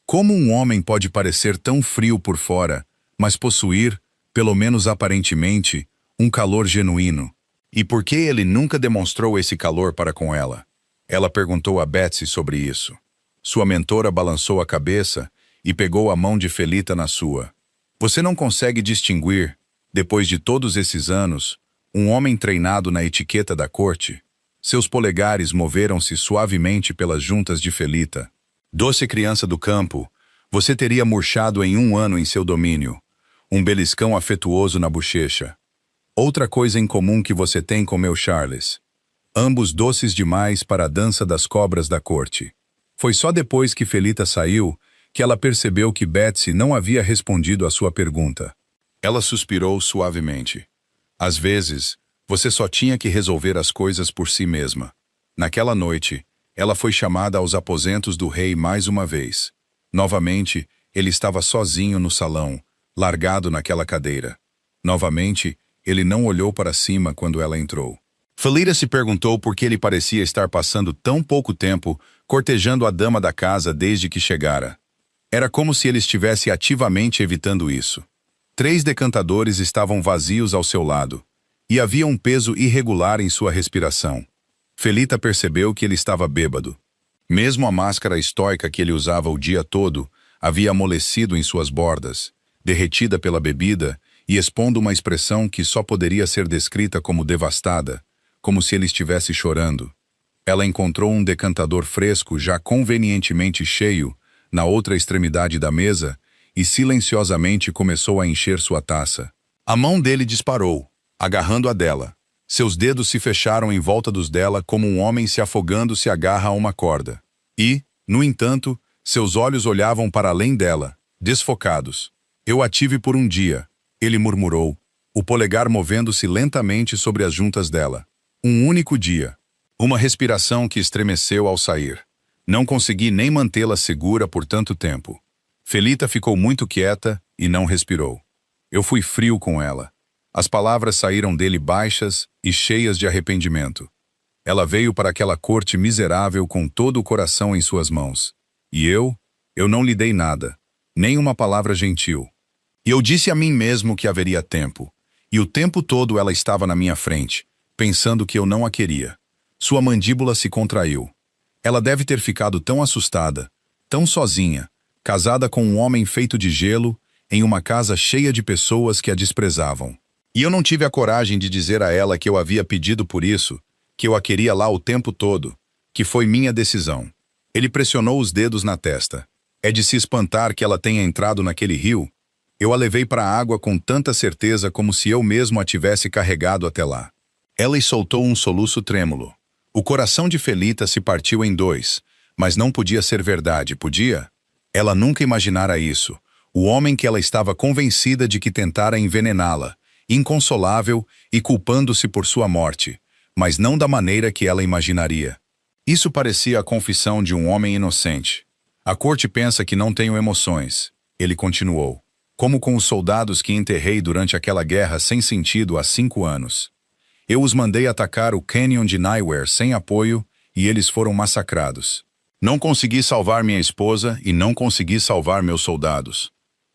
S1: como um homem pode parecer tão frio por fora, mas possuir, pelo menos aparentemente, um calor genuíno? E por que ele nunca demonstrou esse calor para com ela? Ela perguntou a Betsy sobre isso. Sua mentora balançou a cabeça e pegou a mão de Felita na sua. Você não consegue distinguir, depois de todos esses anos, um homem treinado na etiqueta da corte? Seus polegares moveram-se suavemente pelas juntas de Felita. Doce criança do campo, você teria murchado em 1 ano em seu domínio. Um beliscão afetuoso na bochecha. Outra coisa em comum que você tem com meu Charles. Ambos doces demais para a dança das cobras da corte. Foi só depois que Felita saiu que ela percebeu que Betsy não havia respondido à sua pergunta. Ela suspirou suavemente. Às vezes, você só tinha que resolver as coisas por si mesma. Naquela noite, ela foi chamada aos aposentos do rei mais uma vez. Novamente, ele estava sozinho no salão, largado naquela cadeira. Novamente, ele não olhou para cima quando ela entrou. Felita se perguntou por que ele parecia estar passando tão pouco tempo cortejando a dama da casa desde que chegara. Era como se ele estivesse ativamente evitando isso. 3 decantadores estavam vazios ao seu lado, e havia um peso irregular em sua respiração. Felita percebeu que ele estava bêbado. Mesmo a máscara estoica que ele usava o dia todo havia amolecido em suas bordas, derretida pela bebida e expondo uma expressão que só poderia ser descrita como devastada, como se ele estivesse chorando. Ela encontrou um decantador fresco já convenientemente cheio na outra extremidade da mesa e silenciosamente começou a encher sua taça. A mão dele disparou, agarrando a dela. Seus dedos se fecharam em volta dos dela como um homem se afogando se agarra a uma corda. E, no entanto, seus olhos olhavam para além dela, desfocados. Eu a tive por um dia, ele murmurou, o polegar movendo-se lentamente sobre as juntas dela. Um único dia. Uma respiração que estremeceu ao sair. Não consegui nem mantê-la segura por tanto tempo. Felita ficou muito quieta e não respirou. Eu fui frio com ela. As palavras saíram dele baixas e cheias de arrependimento. Ela veio para aquela corte miserável com todo o coração em suas mãos. E eu não lhe dei nada, nem uma palavra gentil. E eu disse a mim mesmo que haveria tempo. E o tempo todo ela estava na minha frente, pensando que eu não a queria. Sua mandíbula se contraiu. Ela deve ter ficado tão assustada, tão sozinha, casada com um homem feito de gelo, em uma casa cheia de pessoas que a desprezavam. E eu não tive a coragem de dizer a ela que eu havia pedido por isso, que eu a queria lá o tempo todo, que foi minha decisão. Ele pressionou os dedos na testa. É de se espantar que ela tenha entrado naquele rio. Eu a levei para a água com tanta certeza como se eu mesmo a tivesse carregado até lá. Ela soltou um soluço trêmulo. O coração de Felita se partiu em 2, mas não podia ser verdade, podia? Ela nunca imaginara isso. O homem que ela estava convencida de que tentara envenená-la, inconsolável e culpando-se por sua morte, mas não da maneira que ela imaginaria. Isso parecia a confissão de um homem inocente. A corte pensa que não tenho emoções, ele continuou, como com os soldados que enterrei durante aquela guerra sem sentido há 5 anos. Eu os mandei atacar o Canyon de Nowhere sem apoio e eles foram massacrados. Não consegui salvar minha esposa e não consegui salvar meus soldados.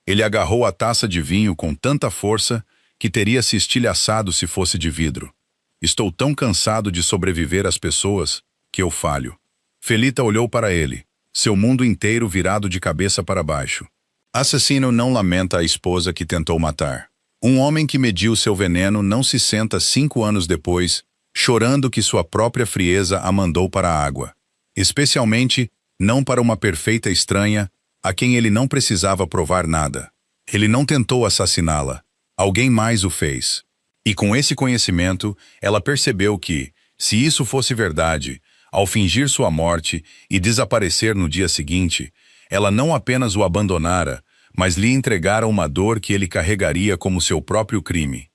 S1: Ele agarrou a taça de vinho com tanta força que teria se estilhaçado se fosse de vidro. Estou tão cansado de sobreviver às pessoas que eu falho. Felita olhou para ele, seu mundo inteiro virado de cabeça para baixo. Assassino não lamenta a esposa que tentou matar. Um homem que mediu seu veneno não se senta 5 anos depois, chorando que sua própria frieza a mandou para a água. Especialmente, não para uma perfeita estranha, a quem ele não precisava provar nada. Ele não tentou assassiná-la. Alguém mais o fez. E com esse conhecimento, ela percebeu que, se isso fosse verdade, ao fingir sua morte e desaparecer no dia seguinte, ela não apenas o abandonara, mas lhe entregara uma dor que ele carregaria como seu próprio crime.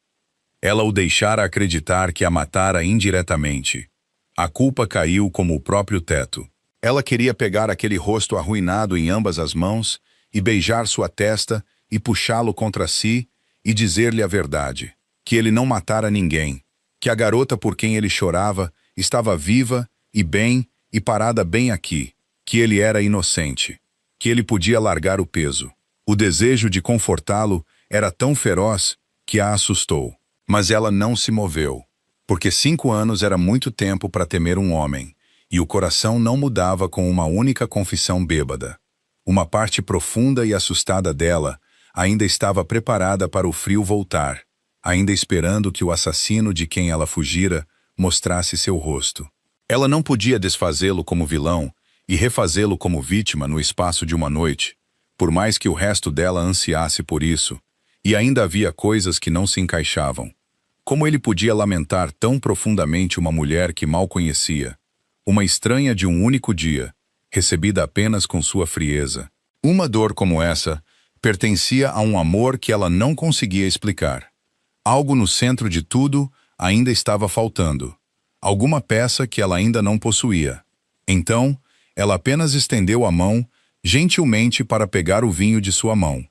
S1: Ela o deixara acreditar que a matara indiretamente. A culpa caiu como o próprio teto. Ela queria pegar aquele rosto arruinado em ambas as mãos e beijar sua testa e puxá-lo contra si e dizer-lhe a verdade, que ele não matara ninguém, que a garota por quem ele chorava estava viva e bem e parada bem aqui, que ele era inocente, que ele podia largar o peso. O desejo de confortá-lo era tão feroz que a assustou. Mas ela não se moveu, porque 5 anos era muito tempo para temer um homem, e o coração não mudava com uma única confissão bêbada. Uma parte profunda e assustada dela ainda estava preparada para o frio voltar, ainda esperando que o assassino de quem ela fugira mostrasse seu rosto. Ela não podia desfazê-lo como vilão e refazê-lo como vítima no espaço de uma noite, por mais que o resto dela ansiasse por isso, e ainda havia coisas que não se encaixavam. Como ele podia lamentar tão profundamente uma mulher que mal conhecia, uma estranha de um único dia, recebida apenas com sua frieza? Uma dor como essa pertencia a um amor que ela não conseguia explicar. Algo no centro de tudo ainda estava faltando. Alguma peça que ela ainda não possuía. Então, ela apenas estendeu a mão, gentilmente, para pegar o vinho de sua mão.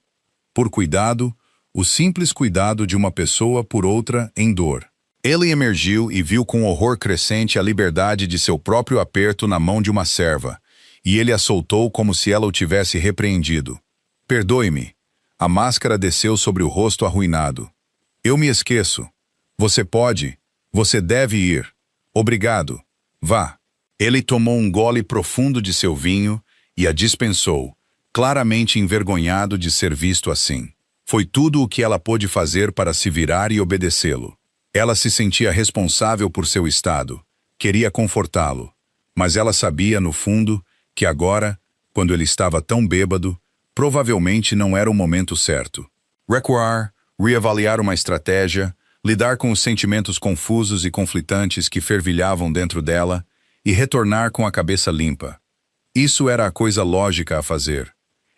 S1: Por cuidado, o simples cuidado de uma pessoa por outra em dor. Ele emergiu e viu com horror crescente a liberdade de seu próprio aperto na mão de uma serva, e ele a soltou como se ela o tivesse repreendido. Perdoe-me. A máscara desceu sobre o rosto arruinado. Eu me esqueço. Você pode. Você deve ir. Obrigado. Vá. Ele tomou um gole profundo de seu vinho e a dispensou, claramente envergonhado de ser visto assim. Foi tudo o que ela pôde fazer para se virar e obedecê-lo. Ela se sentia responsável por seu estado, queria confortá-lo, mas ela sabia, no fundo, que agora, quando ele estava tão bêbado, provavelmente não era o momento certo. Recuar, reavaliar uma estratégia, lidar com os sentimentos confusos e conflitantes que fervilhavam dentro dela e retornar com a cabeça limpa. Isso era a coisa lógica a fazer.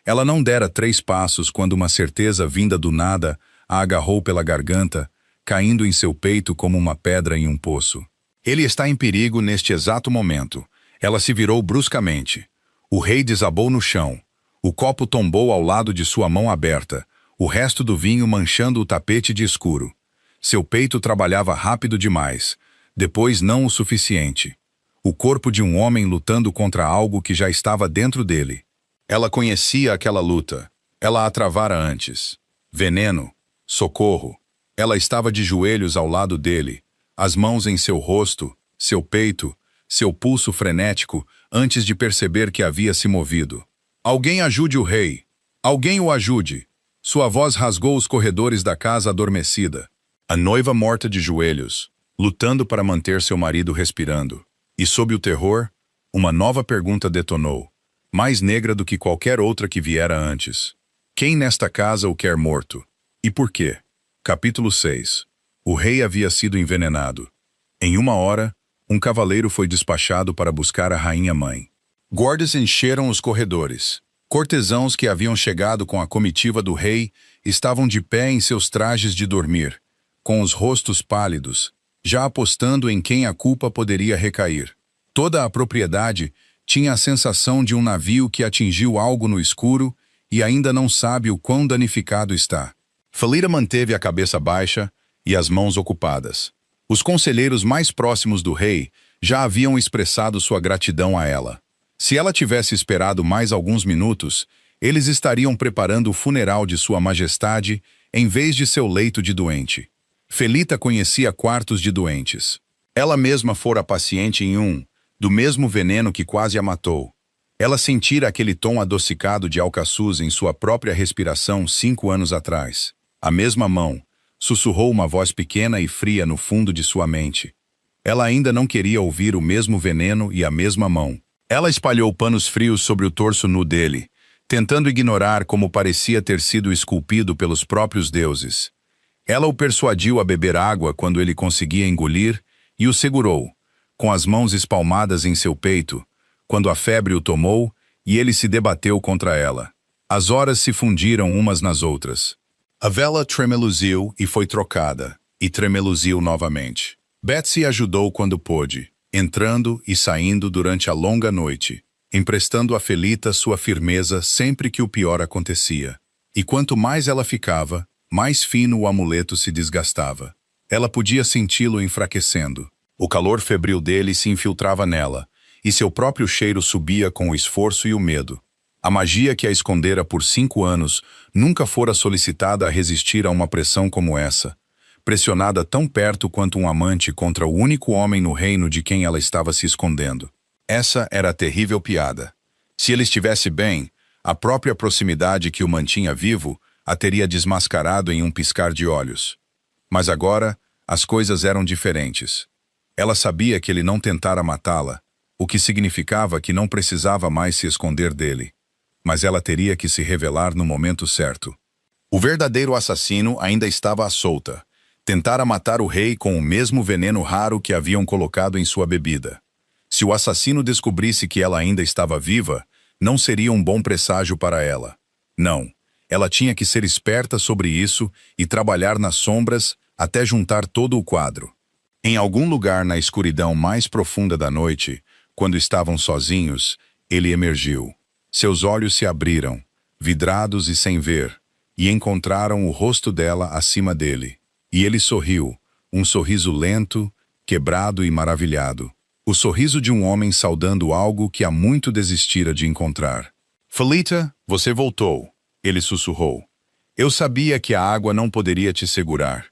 S1: Ela não dera 3 passos quando uma certeza vinda do nada a agarrou pela garganta, caindo em seu peito como uma pedra em um poço. Ele está em perigo neste exato momento. Ela se virou bruscamente. O rei desabou no chão. O copo tombou ao lado de sua mão aberta, o resto do vinho manchando o tapete de escuro. Seu peito trabalhava rápido demais, depois não o suficiente. O corpo de um homem lutando contra algo que já estava dentro dele. Ela conhecia aquela luta. Ela a travara antes. Veneno. Socorro. Ela estava de joelhos ao lado dele, as mãos em seu rosto, seu peito, seu pulso frenético, antes de perceber que havia se movido. Alguém ajude o rei. Alguém o ajude. Sua voz rasgou os corredores da casa adormecida. A noiva morta de joelhos, lutando para manter seu marido respirando. E sob o terror, uma nova pergunta detonou, mais negra do que qualquer outra que viera antes. Quem nesta casa o quer morto? E por quê? Capítulo 6. O rei havia sido envenenado. Em 1 hora, um cavaleiro foi despachado para buscar a rainha-mãe. Guardas encheram os corredores. Cortesãos que haviam chegado com a comitiva do rei estavam de pé em seus trajes de dormir, com os rostos pálidos, já apostando em quem a culpa poderia recair. Toda a propriedade tinha a sensação de um navio que atingiu algo no escuro e ainda não sabe o quão danificado está. Falira manteve a cabeça baixa e as mãos ocupadas. Os conselheiros mais próximos do rei já haviam expressado sua gratidão a ela. Se ela tivesse esperado mais alguns minutos, eles estariam preparando o funeral de sua majestade em vez de seu leito de doente. Felita conhecia quartos de doentes. Ela mesma fora paciente em um, do mesmo veneno que quase a matou. Ela sentira aquele tom adocicado de alcaçuz em sua própria respiração 5 anos atrás. A mesma mão, sussurrou uma voz pequena e fria no fundo de sua mente. Ela ainda não queria ouvir o mesmo veneno e a mesma mão. Ela espalhou panos frios sobre o torso nu dele, tentando ignorar como parecia ter sido esculpido pelos próprios deuses. Ela o persuadiu a beber água quando ele conseguia engolir e o segurou, com as mãos espalmadas em seu peito, quando a febre o tomou e ele se debateu contra ela. As horas se fundiram umas nas outras. A vela tremeluziu e foi trocada, e tremeluziu novamente. Betsy ajudou quando pôde, entrando e saindo durante a longa noite, emprestando a Felita sua firmeza sempre que o pior acontecia. E quanto mais ela ficava, mais fino o amuleto se desgastava. Ela podia senti-lo enfraquecendo. O calor febril dele se infiltrava nela, e seu próprio cheiro subia com o esforço e o medo. A magia que a escondera por 5 anos nunca fora solicitada a resistir a uma pressão como essa, pressionada tão perto quanto um amante contra o único homem no reino de quem ela estava se escondendo. Essa era a terrível piada. Se ele estivesse bem, a própria proximidade que o mantinha vivo a teria desmascarado em um piscar de olhos. Mas agora, as coisas eram diferentes. Ela sabia que ele não tentara matá-la, o que significava que não precisava mais se esconder dele. Mas ela teria que se revelar no momento certo. O verdadeiro assassino ainda estava à solta. Tentara matar o rei com o mesmo veneno raro que haviam colocado em sua bebida. Se o assassino descobrisse que ela ainda estava viva, não seria um bom presságio para ela. Não, ela tinha que ser esperta sobre isso e trabalhar nas sombras até juntar todo o quadro. Em algum lugar na escuridão mais profunda da noite, quando estavam sozinhos, ele emergiu. Seus olhos se abriram, vidrados e sem ver, e encontraram o rosto dela acima dele. E ele sorriu, um sorriso lento, quebrado e maravilhado. O sorriso de um homem saudando algo que há muito desistira de encontrar. "Felita, você voltou", ele sussurrou. "Eu sabia que a água não poderia te segurar."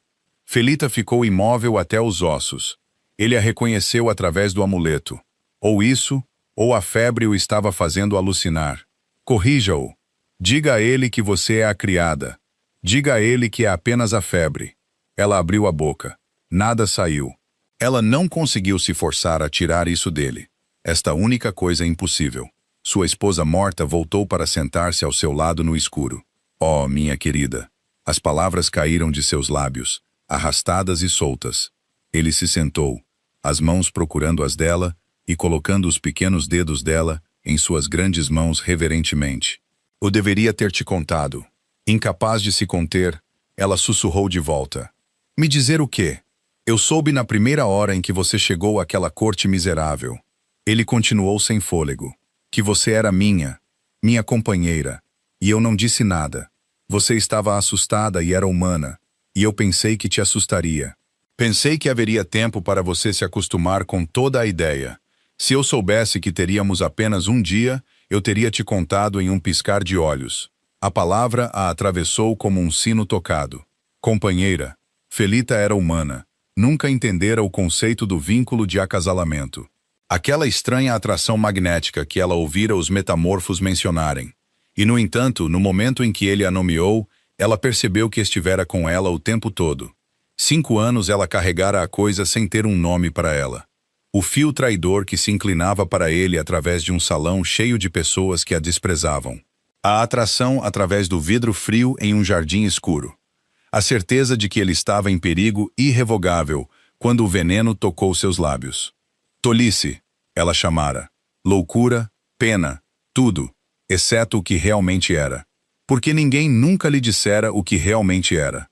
S1: Felita ficou imóvel até os ossos. Ele a reconheceu através do amuleto. Ou isso, ou a febre o estava fazendo alucinar. Corrija-o. Diga a ele que você é a criada. Diga a ele que é apenas a febre. Ela abriu a boca. Nada saiu. Ela não conseguiu se forçar a tirar isso dele. Esta única coisa impossível. Sua esposa morta voltou para sentar-se ao seu lado no escuro. "Oh, minha querida." As palavras caíram de seus lábios, arrastadas e soltas. Ele se sentou, as mãos procurando as dela e colocando os pequenos dedos dela em suas grandes mãos reverentemente. "Eu deveria ter te contado." Incapaz de se conter, ela sussurrou de volta. "Me dizer o quê?" "Eu soube na primeira hora em que você chegou àquela corte miserável." Ele continuou sem fôlego. "Que você era minha companheira, e eu não disse nada. Você estava assustada e era humana, e eu pensei que te assustaria. Pensei que haveria tempo para você se acostumar com toda a ideia. Se eu soubesse que teríamos apenas um dia, eu teria te contado em um piscar de olhos." A palavra a atravessou como um sino tocado. Companheira. Felita era humana. Nunca entendera o conceito do vínculo de acasalamento. Aquela estranha atração magnética que ela ouvira os metamorfos mencionarem. E, no entanto, no momento em que ele a nomeou, ela percebeu que estivera com ela o tempo todo. 5 anos ela carregara a coisa sem ter um nome para ela. O fio traidor que se inclinava para ele através de um salão cheio de pessoas que a desprezavam. A atração através do vidro frio em um jardim escuro. A certeza de que ele estava em perigo irrevogável quando o veneno tocou seus lábios. Tolice, ela chamara. Loucura, pena, tudo, exceto o que realmente era. Porque ninguém nunca lhe dissera o que realmente era.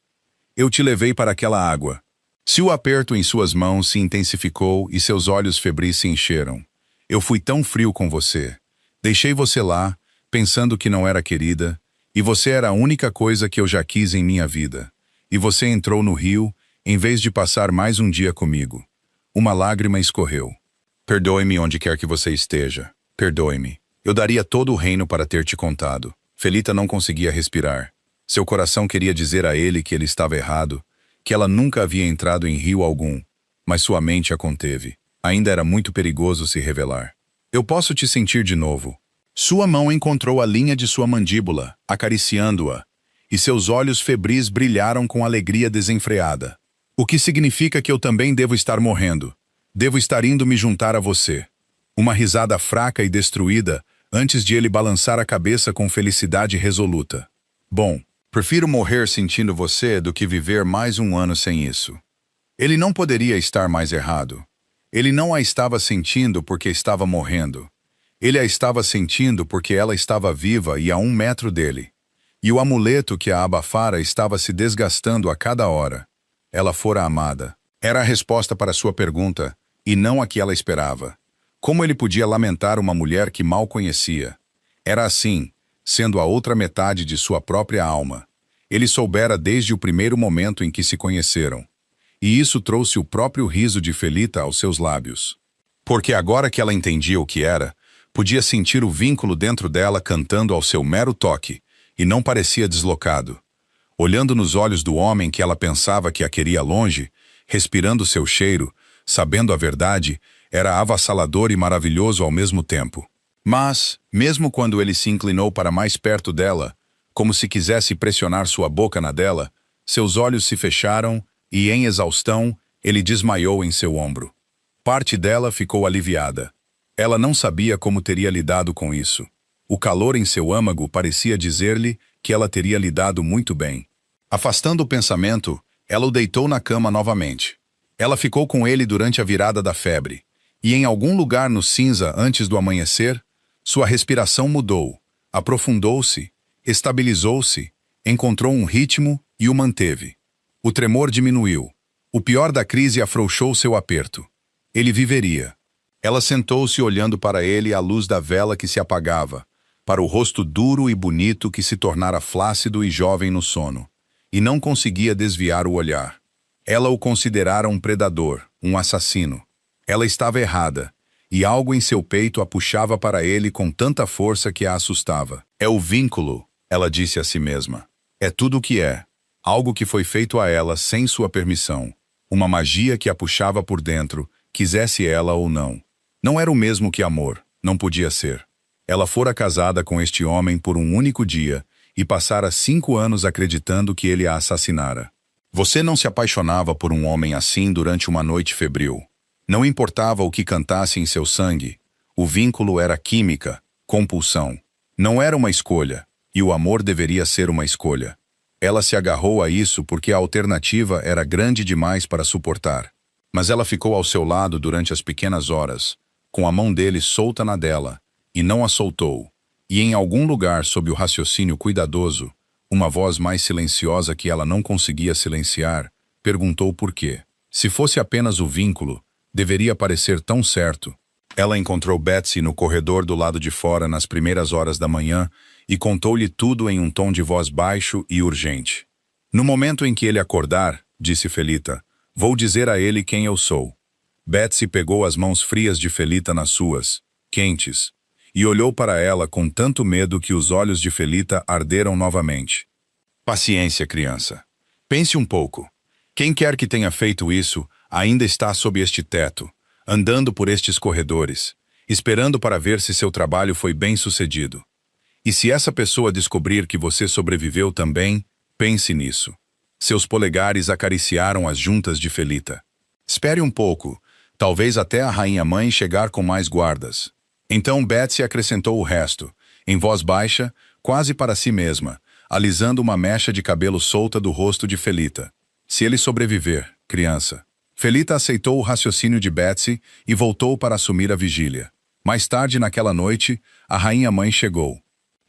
S1: Eu te levei para aquela água. Se o aperto em suas mãos se intensificou e seus olhos febris se encheram. Eu fui tão frio com você. Deixei você lá, pensando que não era querida, e você era a única coisa que eu já quis em minha vida. E você entrou no rio, em vez de passar mais um dia comigo. Uma lágrima escorreu. Perdoe-me onde quer que você esteja. Perdoe-me. Eu daria todo o reino para ter te contado. Felita não conseguia respirar. Seu coração queria dizer a ele que ele estava errado, que ela nunca havia entrado em rio algum, mas sua mente a conteve. Ainda era muito perigoso se revelar. Eu posso te sentir de novo. Sua mão encontrou a linha de sua mandíbula, acariciando-a, e seus olhos febris brilharam com alegria desenfreada. O que significa que eu também devo estar morrendo. Devo estar indo me juntar a você. Uma risada fraca e destruída, antes de ele balançar a cabeça com felicidade resoluta. Bom, prefiro morrer sentindo você do que viver mais um ano sem isso. Ele não poderia estar mais errado. Ele não a estava sentindo porque estava morrendo. Ele a estava sentindo porque ela estava viva e a 1 metro dele. E o amuleto que a abafara estava se desgastando a cada hora. Ela fora amada. Era a resposta para sua pergunta, e não a que ela esperava. Como ele podia lamentar uma mulher que mal conhecia? Era assim, sendo a outra metade de sua própria alma. Ele soubera desde o primeiro momento em que se conheceram. E isso trouxe o próprio riso de Felita aos seus lábios. Porque agora que ela entendia o que era, podia sentir o vínculo dentro dela cantando ao seu mero toque, e não parecia deslocado. Olhando nos olhos do homem que ela pensava que a queria longe, respirando seu cheiro, sabendo a verdade, Era avassalador e maravilhoso ao mesmo tempo. Mas, mesmo quando ele se inclinou para mais perto dela, como se quisesse pressionar sua boca na dela, seus olhos se fecharam e, em exaustão, ele desmaiou em seu ombro. Parte dela ficou aliviada. Ela não sabia como teria lidado com isso. O calor em seu âmago parecia dizer-lhe que ela teria lidado muito bem. Afastando o pensamento, ela o deitou na cama novamente. Ela ficou com ele durante a virada da febre, e em algum lugar no cinza antes do amanhecer, sua respiração mudou, aprofundou-se, estabilizou-se, encontrou um ritmo e o manteve. O tremor diminuiu. O pior da crise afrouxou seu aperto. Ele viveria. Ela sentou-se olhando para ele à luz da vela que se apagava, para o rosto duro e bonito que se tornara flácido e jovem no sono, e não conseguia desviar o olhar. Ela o considerara um predador, um assassino. Ela estava errada, e algo em seu peito a puxava para ele com tanta força que a assustava. É o vínculo, ela disse a si mesma. É tudo o que é. Algo que foi feito a ela sem sua permissão. Uma magia que a puxava por dentro, quisesse ela ou não. Não era o mesmo que amor, não podia ser. Ela fora casada com este homem por um único dia e passara 5 anos acreditando que ele a assassinara. Você não se apaixonava por um homem assim durante uma noite febril. Não importava o que cantasse em seu sangue. O vínculo era química, compulsão. Não era uma escolha, e o amor deveria ser uma escolha. Ela se agarrou a isso porque a alternativa era grande demais para suportar. Mas ela ficou ao seu lado durante as pequenas horas, com a mão dele solta na dela, e não a soltou. E em algum lugar sob o raciocínio cuidadoso, uma voz mais silenciosa que ela não conseguia silenciar, perguntou por quê. Se fosse apenas o vínculo, deveria parecer tão certo. Ela encontrou Betsy no corredor do lado de fora nas primeiras horas da manhã e contou-lhe tudo em um tom de voz baixo e urgente. No momento em que ele acordar, disse Felita, vou dizer a ele quem eu sou. Betsy pegou as mãos frias de Felita nas suas, quentes, e olhou para ela com tanto medo que os olhos de Felita arderam novamente. Paciência, criança. Pense um pouco. Quem quer que tenha feito isso ainda está sob este teto, andando por estes corredores, esperando para ver se seu trabalho foi bem sucedido. E se essa pessoa descobrir que você sobreviveu também, pense nisso. Seus polegares acariciaram as juntas de Felita. Espere um pouco, talvez até a rainha-mãe chegar com mais guardas. Então Betsy acrescentou o resto, em voz baixa, quase para si mesma, alisando uma mecha de cabelo solta do rosto de Felita. Se ele sobreviver, criança. Felita aceitou o raciocínio de Betsy e voltou para assumir a vigília. Mais tarde naquela noite, a rainha-mãe chegou.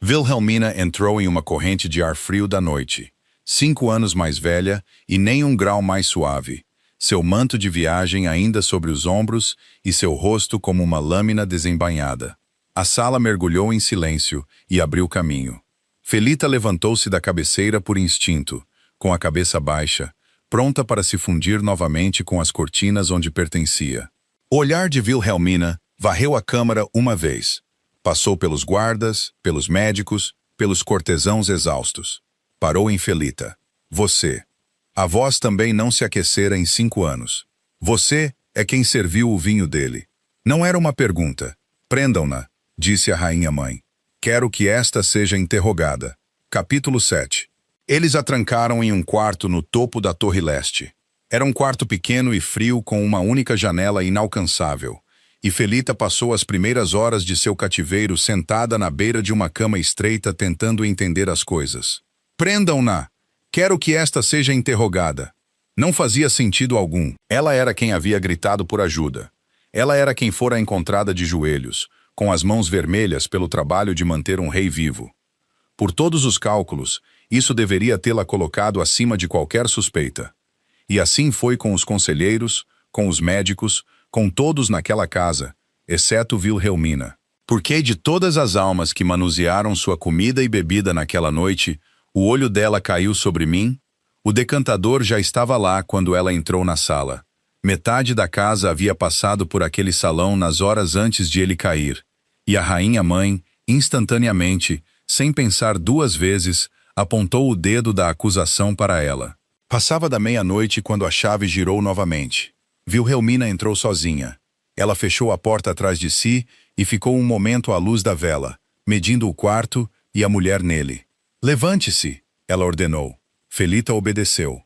S1: Wilhelmina entrou em uma corrente de ar frio da noite. 5 anos mais velha e nem um grau mais suave. Seu manto de viagem ainda sobre os ombros e seu rosto como uma lâmina desembainhada. A sala mergulhou em silêncio e abriu caminho. Felita levantou-se da cabeceira por instinto, com a cabeça baixa, pronta para se fundir novamente com as cortinas onde pertencia. O olhar de Wilhelmina varreu a câmara uma vez. Passou pelos guardas, pelos médicos, pelos cortesãos exaustos. Parou em Felita. Você. A voz também não se aquecera em 5 anos. Você é quem serviu o vinho dele. Não era uma pergunta. Prendam-na, disse a rainha-mãe. Quero que esta seja interrogada. Capítulo 7. Eles a trancaram em um quarto no topo da Torre Leste. Era um quarto pequeno e frio com uma única janela inalcançável, e Felita passou as primeiras horas de seu cativeiro sentada na beira de uma cama estreita tentando entender as coisas. Prendam-na! Quero que esta seja interrogada. Não fazia sentido algum. Ela era quem havia gritado por ajuda. Ela era quem fora encontrada de joelhos, com as mãos vermelhas pelo trabalho de manter um rei vivo. Por todos os cálculos, isso deveria tê-la colocado acima de qualquer suspeita. E assim foi com os conselheiros, com os médicos, com todos naquela casa, exceto Wilhelmina. Porque de todas as almas que manusearam sua comida e bebida naquela noite, o olho dela caiu sobre mim? O decantador já estava lá quando ela entrou na sala. Metade da casa havia passado por aquele salão nas horas antes de ele cair. E a rainha-mãe, instantaneamente, sem pensar 2 vezes, apontou o dedo da acusação para ela. Passava da meia-noite quando a chave girou novamente. Wilhelmina entrou sozinha. Ela fechou a porta atrás de si e ficou um momento à luz da vela, medindo o quarto e a mulher nele. Levante-se, ela ordenou. Felita obedeceu.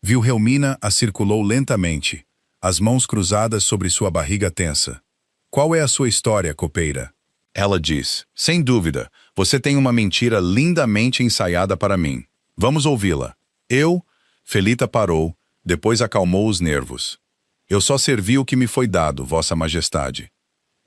S1: Wilhelmina a circulou lentamente, as mãos cruzadas sobre sua barriga tensa. Qual é a sua história, copeira? Ela diz. Sem dúvida, você tem uma mentira lindamente ensaiada para mim. Vamos ouvi-la. Felita parou, depois acalmou os nervos. Eu só servi o que me foi dado, Vossa Majestade.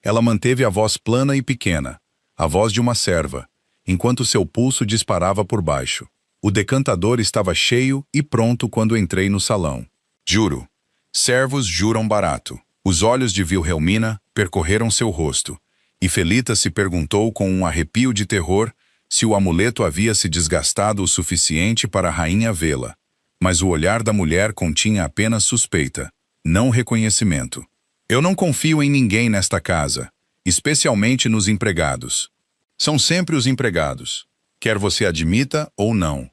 S1: Ela manteve a voz plana e pequena, a voz de uma serva, enquanto seu pulso disparava por baixo. O decantador estava cheio e pronto quando entrei no salão. Juro. Servos juram barato. Os olhos de Wilhelmina percorreram seu rosto, e Felita se perguntou com um arrepio de terror se o amuleto havia se desgastado o suficiente para a rainha vê-la. Mas o olhar da mulher continha apenas suspeita, não reconhecimento. Eu não confio em ninguém nesta casa, especialmente nos empregados. São sempre os empregados, quer você admita ou não.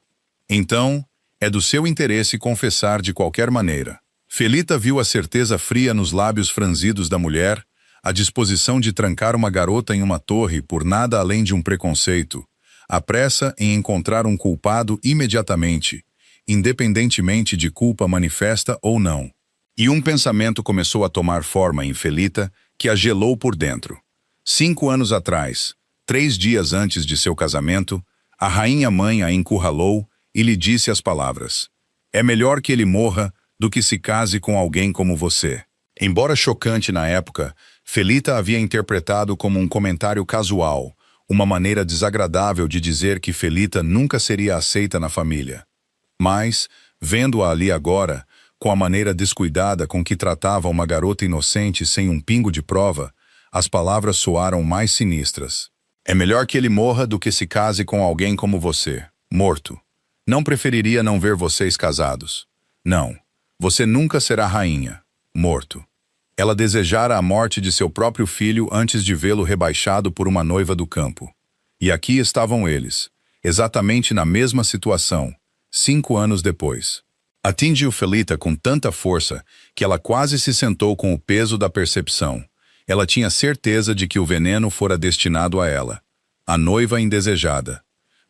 S1: Então, é do seu interesse confessar de qualquer maneira. Felita viu a certeza fria nos lábios franzidos da mulher, a disposição de trancar uma garota em uma torre por nada além de um preconceito, a pressa em encontrar um culpado imediatamente, independentemente de culpa manifesta ou não. E um pensamento começou a tomar forma em Felita, que a gelou por dentro. 5 anos atrás, 3 dias antes de seu casamento, a rainha-mãe a encurralou e lhe disse as palavras: é melhor que ele morra do que se case com alguém como você. Embora chocante na época, Felita havia interpretado como um comentário casual, uma maneira desagradável de dizer que Felita nunca seria aceita na família. Mas, vendo-a ali agora, com a maneira descuidada com que tratava uma garota inocente sem um pingo de prova, as palavras soaram mais sinistras. É melhor que ele morra do que se case com alguém como você, morto. Não preferiria não ver vocês casados. Não, você nunca será rainha, morto. Ela desejara a morte de seu próprio filho antes de vê-lo rebaixado por uma noiva do campo. E aqui estavam eles, exatamente na mesma situação, 5 anos depois. Atingiu Felita com tanta força que ela quase se sentou com o peso da percepção. Ela tinha certeza de que o veneno fora destinado a ela, a noiva indesejada.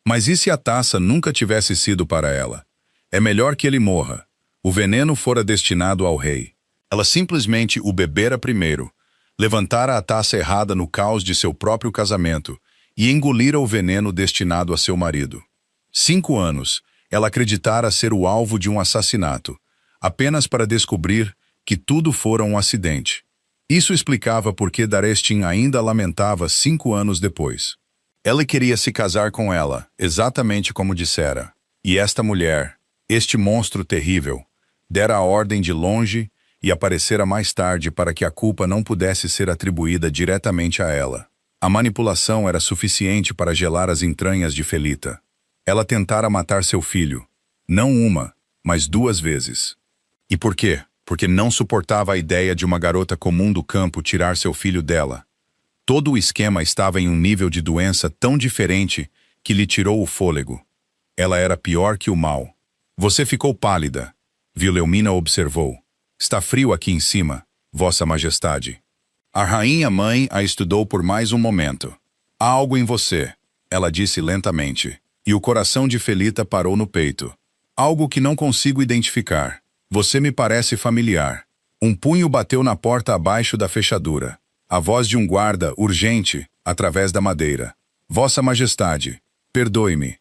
S1: Mas e se a taça nunca tivesse sido para ela? É melhor que ele morra. O veneno fora destinado ao rei. Ela simplesmente o bebera primeiro, levantara a taça errada no caos de seu próprio casamento e engolira o veneno destinado a seu marido. 5 anos, ela acreditara ser o alvo de um assassinato, apenas para descobrir que tudo fora um acidente. Isso explicava por que Darestin ainda lamentava 5 anos depois. Ela queria se casar com ela, exatamente como dissera. E esta mulher, este monstro terrível, dera a ordem de longe e aparecera mais tarde para que a culpa não pudesse ser atribuída diretamente a ela. A manipulação era suficiente para gelar as entranhas de Felita. Ela tentara matar seu filho, não uma, mas 2 vezes. E por quê? Porque não suportava a ideia de uma garota comum do campo tirar seu filho dela. Todo o esquema estava em um nível de doença tão diferente que lhe tirou o fôlego. Ela era pior que o mal. Você ficou pálida, Wilhelmina observou. Está frio aqui em cima, Vossa Majestade. A rainha-mãe a estudou por mais um momento. Há algo em você, ela disse lentamente, e o coração de Felita parou no peito. Algo que não consigo identificar. Você me parece familiar. Um punho bateu na porta abaixo da fechadura. A voz de um guarda, urgente, através da madeira. Vossa Majestade, perdoe-me.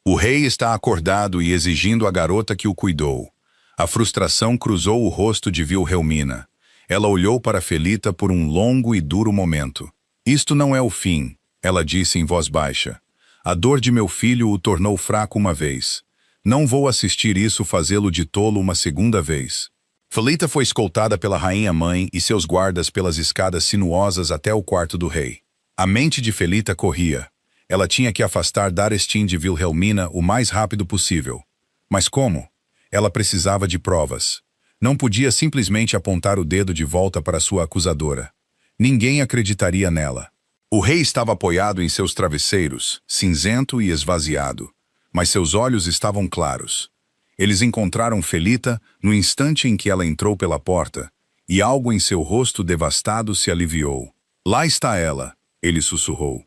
S1: O rei está acordado e exigindo a garota que o cuidou. A frustração cruzou o rosto de Wilhelmina. Ela olhou para Felita por um longo e duro momento. Isto não é o fim, ela disse em voz baixa. A dor de meu filho o tornou fraco uma vez. Não vou assistir isso fazê-lo de tolo uma segunda vez. Felita foi escoltada pela rainha-mãe e seus guardas pelas escadas sinuosas até o quarto do rei. A mente de Felita corria. Ela tinha que afastar Darestin de Wilhelmina o mais rápido possível. Mas como? Ela precisava de provas. Não podia simplesmente apontar o dedo de volta para sua acusadora. Ninguém acreditaria nela. O rei estava apoiado em seus travesseiros, cinzento e esvaziado. Mas seus olhos estavam claros. Eles encontraram Felita no instante em que ela entrou pela porta, e algo em seu rosto devastado se aliviou. Lá está ela, ele sussurrou.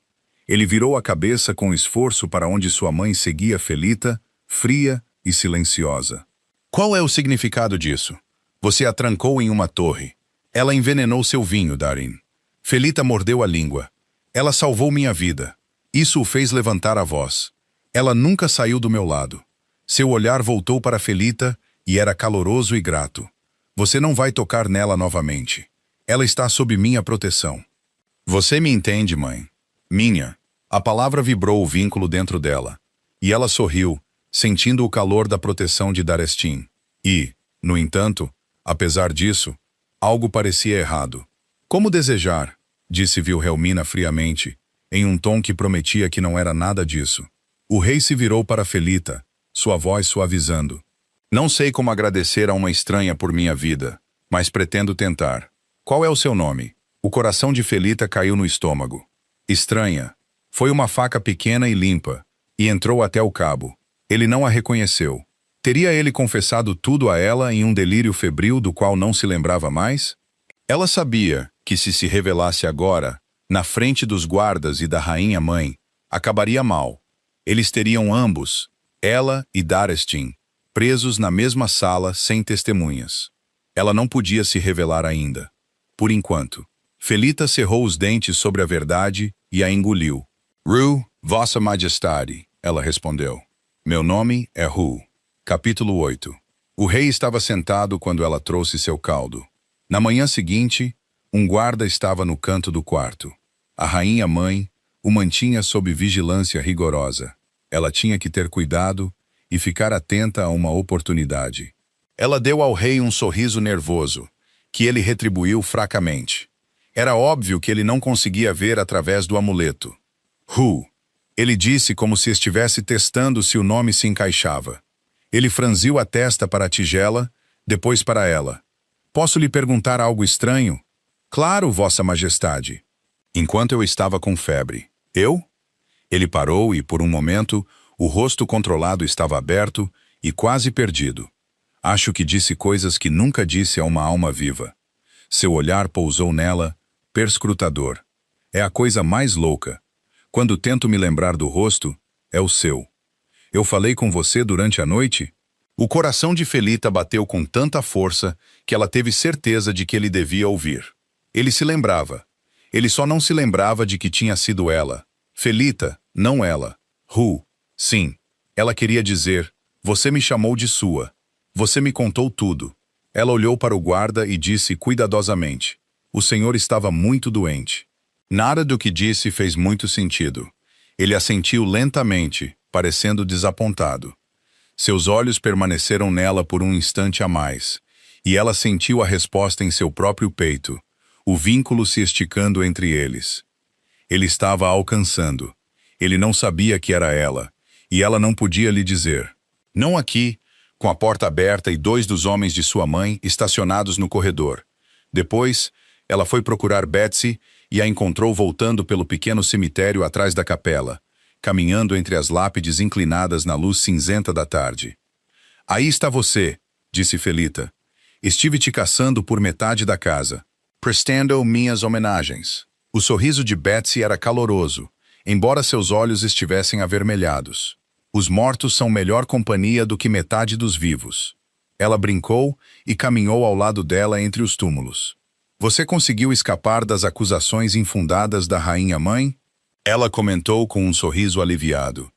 S1: Ele virou a cabeça com esforço para onde sua mãe seguia Felita, fria e silenciosa. Qual é o significado disso? Você a trancou em uma torre. Ela envenenou seu vinho, Darin. Felita mordeu a língua. Ela salvou minha vida. Isso o fez levantar a voz. Ela nunca saiu do meu lado. Seu olhar voltou para Felita e era caloroso e grato. Você não vai tocar nela novamente. Ela está sob minha proteção. Você me entende, mãe? Minha. A palavra vibrou o vínculo dentro dela. E ela sorriu, sentindo o calor da proteção de Darestin. E, no entanto, apesar disso, algo parecia errado. Como desejar, disse Wilhelmina friamente, em um tom que prometia que não era nada disso. O rei se virou para Felita, sua voz suavizando. Não sei como agradecer a uma estranha por minha vida, mas pretendo tentar. Qual é o seu nome? O coração de Felita caiu no estômago. Estranha. Foi uma faca pequena e limpa, e entrou até o cabo. Ele não a reconheceu. Teria ele confessado tudo a ela em um delírio febril do qual não se lembrava mais? Ela sabia que se revelasse agora, na frente dos guardas e da rainha-mãe, acabaria mal. Eles teriam ambos, ela e Darestin, presos na mesma sala sem testemunhas. Ela não podia se revelar ainda. Por enquanto. Felita cerrou os dentes sobre a verdade e a engoliu. Ru, Vossa Majestade, ela respondeu. Meu nome é Ru. Capítulo 8. O rei estava sentado quando ela trouxe seu caldo. Na manhã seguinte, um guarda estava no canto do quarto. A rainha-mãe o mantinha sob vigilância rigorosa. Ela tinha que ter cuidado e ficar atenta a uma oportunidade. Ela deu ao rei um sorriso nervoso, que ele retribuiu fracamente. Era óbvio que ele não conseguia ver através do amuleto. Ru. Ele disse como se estivesse testando se o nome se encaixava. Ele franziu a testa para a tigela, depois para ela. Posso lhe perguntar algo estranho? Claro, Vossa Majestade. Enquanto eu estava com febre. Eu? Ele parou e, por um momento, o rosto controlado estava aberto e quase perdido. Acho que disse coisas que nunca disse a uma alma viva. Seu olhar pousou nela, perscrutador. É a coisa mais louca. Quando tento me lembrar do rosto, é o seu. Eu falei com você durante a noite? O coração de Felita bateu com tanta força que ela teve certeza de que ele devia ouvir. Ele se lembrava. Ele só não se lembrava de que tinha sido ela. Felita, não ela. Ru. Sim. Ela queria dizer, você me chamou de sua. Você me contou tudo. Ela olhou para o guarda e disse cuidadosamente. O senhor estava muito doente. Nada do que disse fez muito sentido. Ele assentiu lentamente, parecendo desapontado. Seus olhos permaneceram nela por um instante a mais, e ela sentiu a resposta em seu próprio peito, o vínculo se esticando entre eles. Ele estava a alcançando. Ele não sabia que era ela, e ela não podia lhe dizer. Não aqui, com a porta aberta e 2 dos homens de sua mãe estacionados no corredor. Depois, ela foi procurar Betsy e a encontrou voltando pelo pequeno cemitério atrás da capela, caminhando entre as lápides inclinadas na luz cinzenta da tarde. Aí está você, disse Felita. Estive te caçando por metade da casa, prestando minhas homenagens. O sorriso de Betsy era caloroso, embora seus olhos estivessem avermelhados. Os mortos são melhor companhia do que metade dos vivos. Ela brincou e caminhou ao lado dela entre os túmulos. Você conseguiu escapar das acusações infundadas da rainha-mãe? Ela comentou com um sorriso aliviado.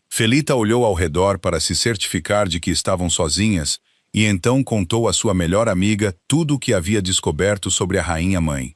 S1: Felita olhou ao redor para se certificar de que estavam sozinhas e então contou à sua melhor amiga tudo o que havia descoberto sobre a rainha-mãe.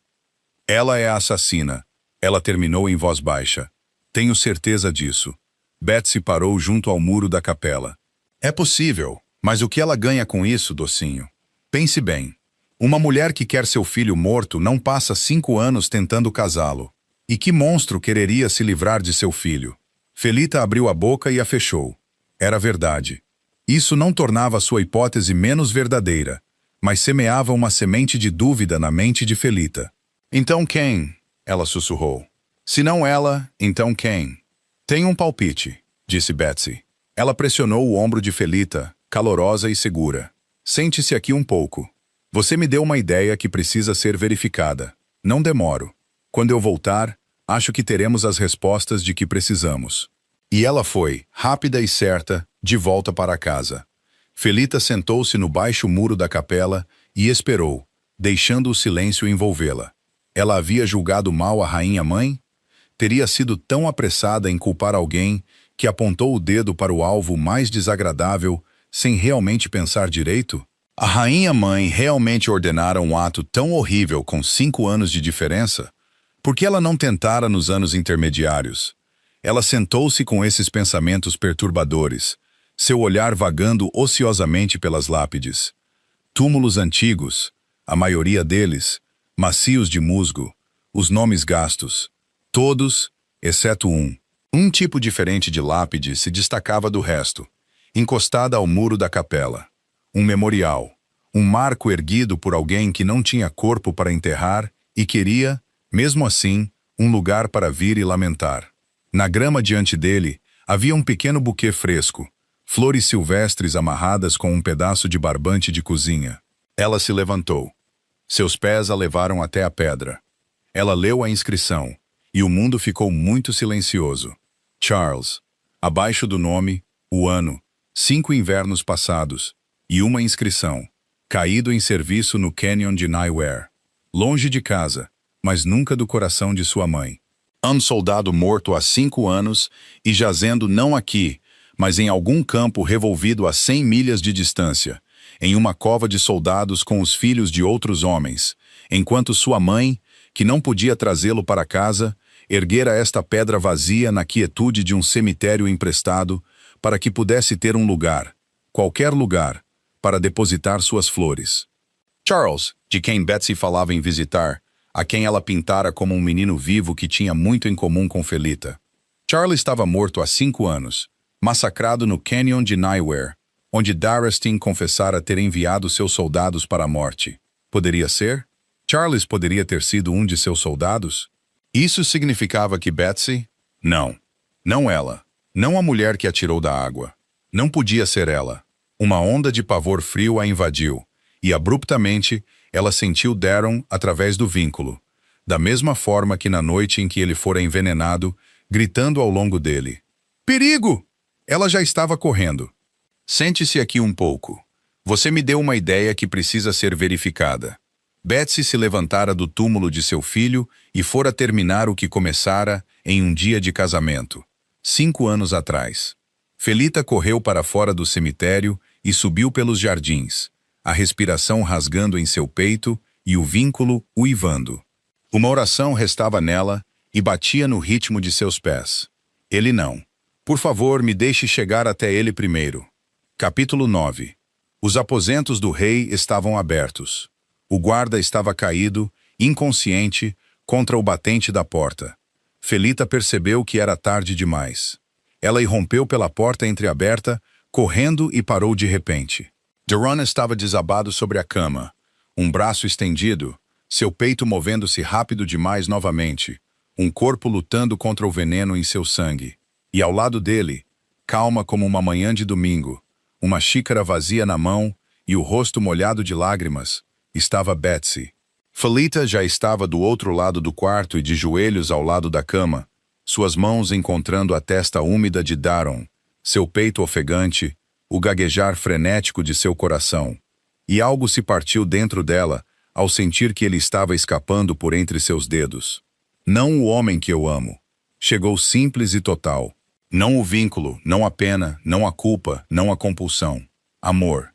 S1: Ela é a assassina. Ela terminou em voz baixa. Tenho certeza disso. Betsy parou junto ao muro da capela. É possível, mas o que ela ganha com isso, docinho? Pense bem. Uma mulher que quer seu filho morto não passa 5 anos tentando casá-lo. E que monstro quereria se livrar de seu filho? Felita abriu a boca e a fechou. Era verdade. Isso não tornava sua hipótese menos verdadeira, mas semeava uma semente de dúvida na mente de Felita. Então quem? Ela sussurrou. Se não ela, então quem? Tenho um palpite, disse Betsy. Ela pressionou o ombro de Felita, calorosa e segura. Sente-se aqui um pouco. Você me deu uma ideia que precisa ser verificada. Não demoro. Quando eu voltar, acho que teremos as respostas de que precisamos. E ela foi, rápida e certa, de volta para casa. Felita sentou-se no baixo muro da capela e esperou, deixando o silêncio envolvê-la. Ela havia julgado mal a rainha-mãe? Teria sido tão apressada em culpar alguém que apontou o dedo para o alvo mais desagradável sem realmente pensar direito? A rainha-mãe realmente ordenara um ato tão horrível com 5 anos de diferença? Por que ela não tentara nos anos intermediários? Ela sentou-se com esses pensamentos perturbadores, seu olhar vagando ociosamente pelas lápides. Túmulos antigos, a maioria deles, macios de musgo, os nomes gastos. Todos, exceto um. Um tipo diferente de lápide se destacava do resto, encostada ao muro da capela. Um memorial, um marco erguido por alguém que não tinha corpo para enterrar e queria, mesmo assim, um lugar para vir e lamentar. Na grama diante dele havia um pequeno buquê fresco, flores silvestres amarradas com um pedaço de barbante de cozinha. Ela se levantou. Seus pés a levaram até a pedra. Ela leu a inscrição, e o mundo ficou muito silencioso. Charles, abaixo do nome, o ano, 5 invernos passados, e uma inscrição, caído em serviço no Canyon de Nowhere. Longe de casa, mas nunca do coração de sua mãe. Um soldado morto há 5 anos e jazendo não aqui, mas em algum campo revolvido a 100 milhas de distância, em uma cova de soldados com os filhos de outros homens, enquanto sua mãe, que não podia trazê-lo para casa, erguera esta pedra vazia na quietude de um cemitério emprestado para que pudesse ter um lugar, qualquer lugar, para depositar suas flores. Charles, de quem Betsy falava em visitar, a quem ela pintara como um menino vivo que tinha muito em comum com Felita. Charles estava morto há 5 anos, massacrado no Canyon de Nowhere, onde Darastin confessara ter enviado seus soldados para a morte. Poderia ser? Charles poderia ter sido um de seus soldados? Isso significava que Betsy? Não. Não ela. Não a mulher que a tirou da água. Não podia ser ela. Uma onda de pavor frio a invadiu, e abruptamente ela sentiu Darren através do vínculo, da mesma forma que na noite em que ele fora envenenado, gritando ao longo dele. Perigo! Ela já estava correndo. Sente-se aqui um pouco. Você me deu uma ideia que precisa ser verificada. Betsy se levantara do túmulo de seu filho e fora terminar o que começara em um dia de casamento, 5 anos atrás. Felita correu para fora do cemitério e subiu pelos jardins, a respiração rasgando em seu peito e o vínculo uivando. Uma oração restava nela e batia no ritmo de seus pés. Ele não. Por favor, me deixe chegar até ele primeiro. Capítulo 9. Os aposentos do rei estavam abertos. O guarda estava caído, inconsciente, contra o batente da porta. Felita percebeu que era tarde demais. Ela irrompeu pela porta entreaberta, correndo e parou de repente. Darren estava desabado sobre a cama, um braço estendido, seu peito movendo-se rápido demais novamente, um corpo lutando contra o veneno em seu sangue. E ao lado dele, calma como uma manhã de domingo, uma xícara vazia na mão e o rosto molhado de lágrimas, estava Betsy. Felita já estava do outro lado do quarto e de joelhos ao lado da cama, suas mãos encontrando a testa úmida de Darren, seu peito ofegante, o gaguejar frenético de seu coração. E algo se partiu dentro dela ao sentir que ele estava escapando por entre seus dedos. Não o homem que eu amo. Chegou simples e total. Não o vínculo, não a pena, não a culpa, não a compulsão. Amor.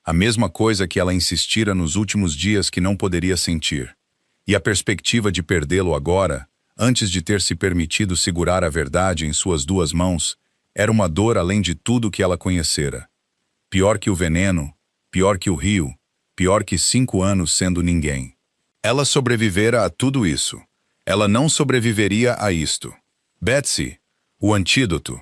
S1: A mesma coisa que ela insistira nos últimos dias que não poderia sentir. E a perspectiva de perdê-lo agora, antes de ter se permitido segurar a verdade em suas 2 mãos, era uma dor além de tudo que ela conhecera. Pior que o veneno, pior que o rio, pior que 5 anos sendo ninguém. Ela sobrevivera a tudo isso. Ela não sobreviveria a isto. Betsy, o antídoto.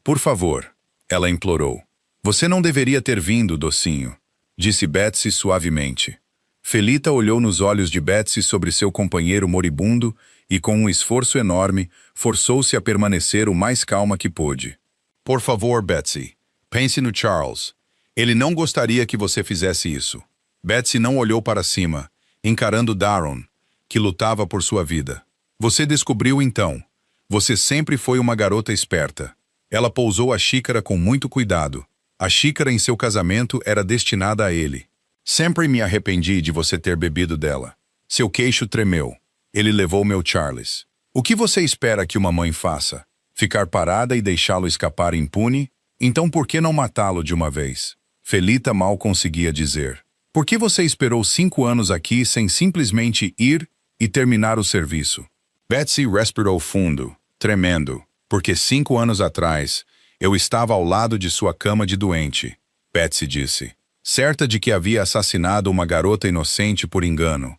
S1: Por favor, ela implorou. Você não deveria ter vindo, docinho, disse Betsy suavemente. Felita olhou nos olhos de Betsy sobre seu companheiro moribundo e, com um esforço enorme, forçou-se a permanecer o mais calma que pôde. Por favor, Betsy, pense no Charles. Ele não gostaria que você fizesse isso. Betsy não olhou para cima, encarando Daron, que lutava por sua vida. Você descobriu então. Você sempre foi uma garota esperta. Ela pousou a xícara com muito cuidado. A xícara em seu casamento era destinada a ele. Sempre me arrependi de você ter bebido dela. Seu queixo tremeu. Ele levou meu Charles. O que você espera que uma mãe faça? Ficar parada e deixá-lo escapar impune? Então por que não matá-lo de uma vez? Felita mal conseguia dizer. Por que você esperou 5 anos aqui sem simplesmente ir e terminar o serviço? Betsy respirou fundo, tremendo, porque 5 anos atrás eu estava ao lado de sua cama de doente. Betsy disse, certa de que havia assassinado uma garota inocente por engano,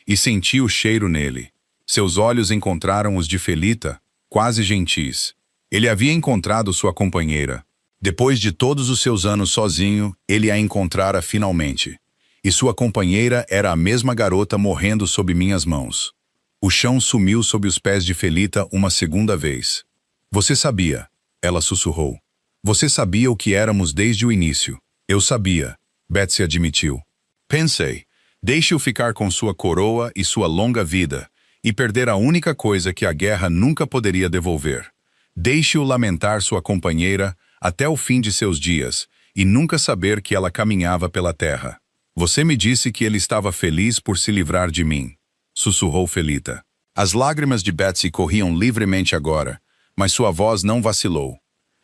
S1: e senti o cheiro nele. Seus olhos encontraram os de Felita, quase gentis. Ele havia encontrado sua companheira. Depois de todos os seus anos sozinho, ele a encontrara finalmente. E sua companheira era a mesma garota morrendo sob minhas mãos. O chão sumiu sob os pés de Felita uma segunda vez. Você sabia, ela sussurrou. Você sabia o que éramos desde o início. Eu sabia, Betsy admitiu. Pensei, deixe-o ficar com sua coroa e sua longa vida, e perder a única coisa que a guerra nunca poderia devolver. Deixe-o lamentar sua companheira até o fim de seus dias, e nunca saber que ela caminhava pela terra. Você me disse que ele estava feliz por se livrar de mim, sussurrou Felita. As lágrimas de Betsy corriam livremente agora, mas sua voz não vacilou.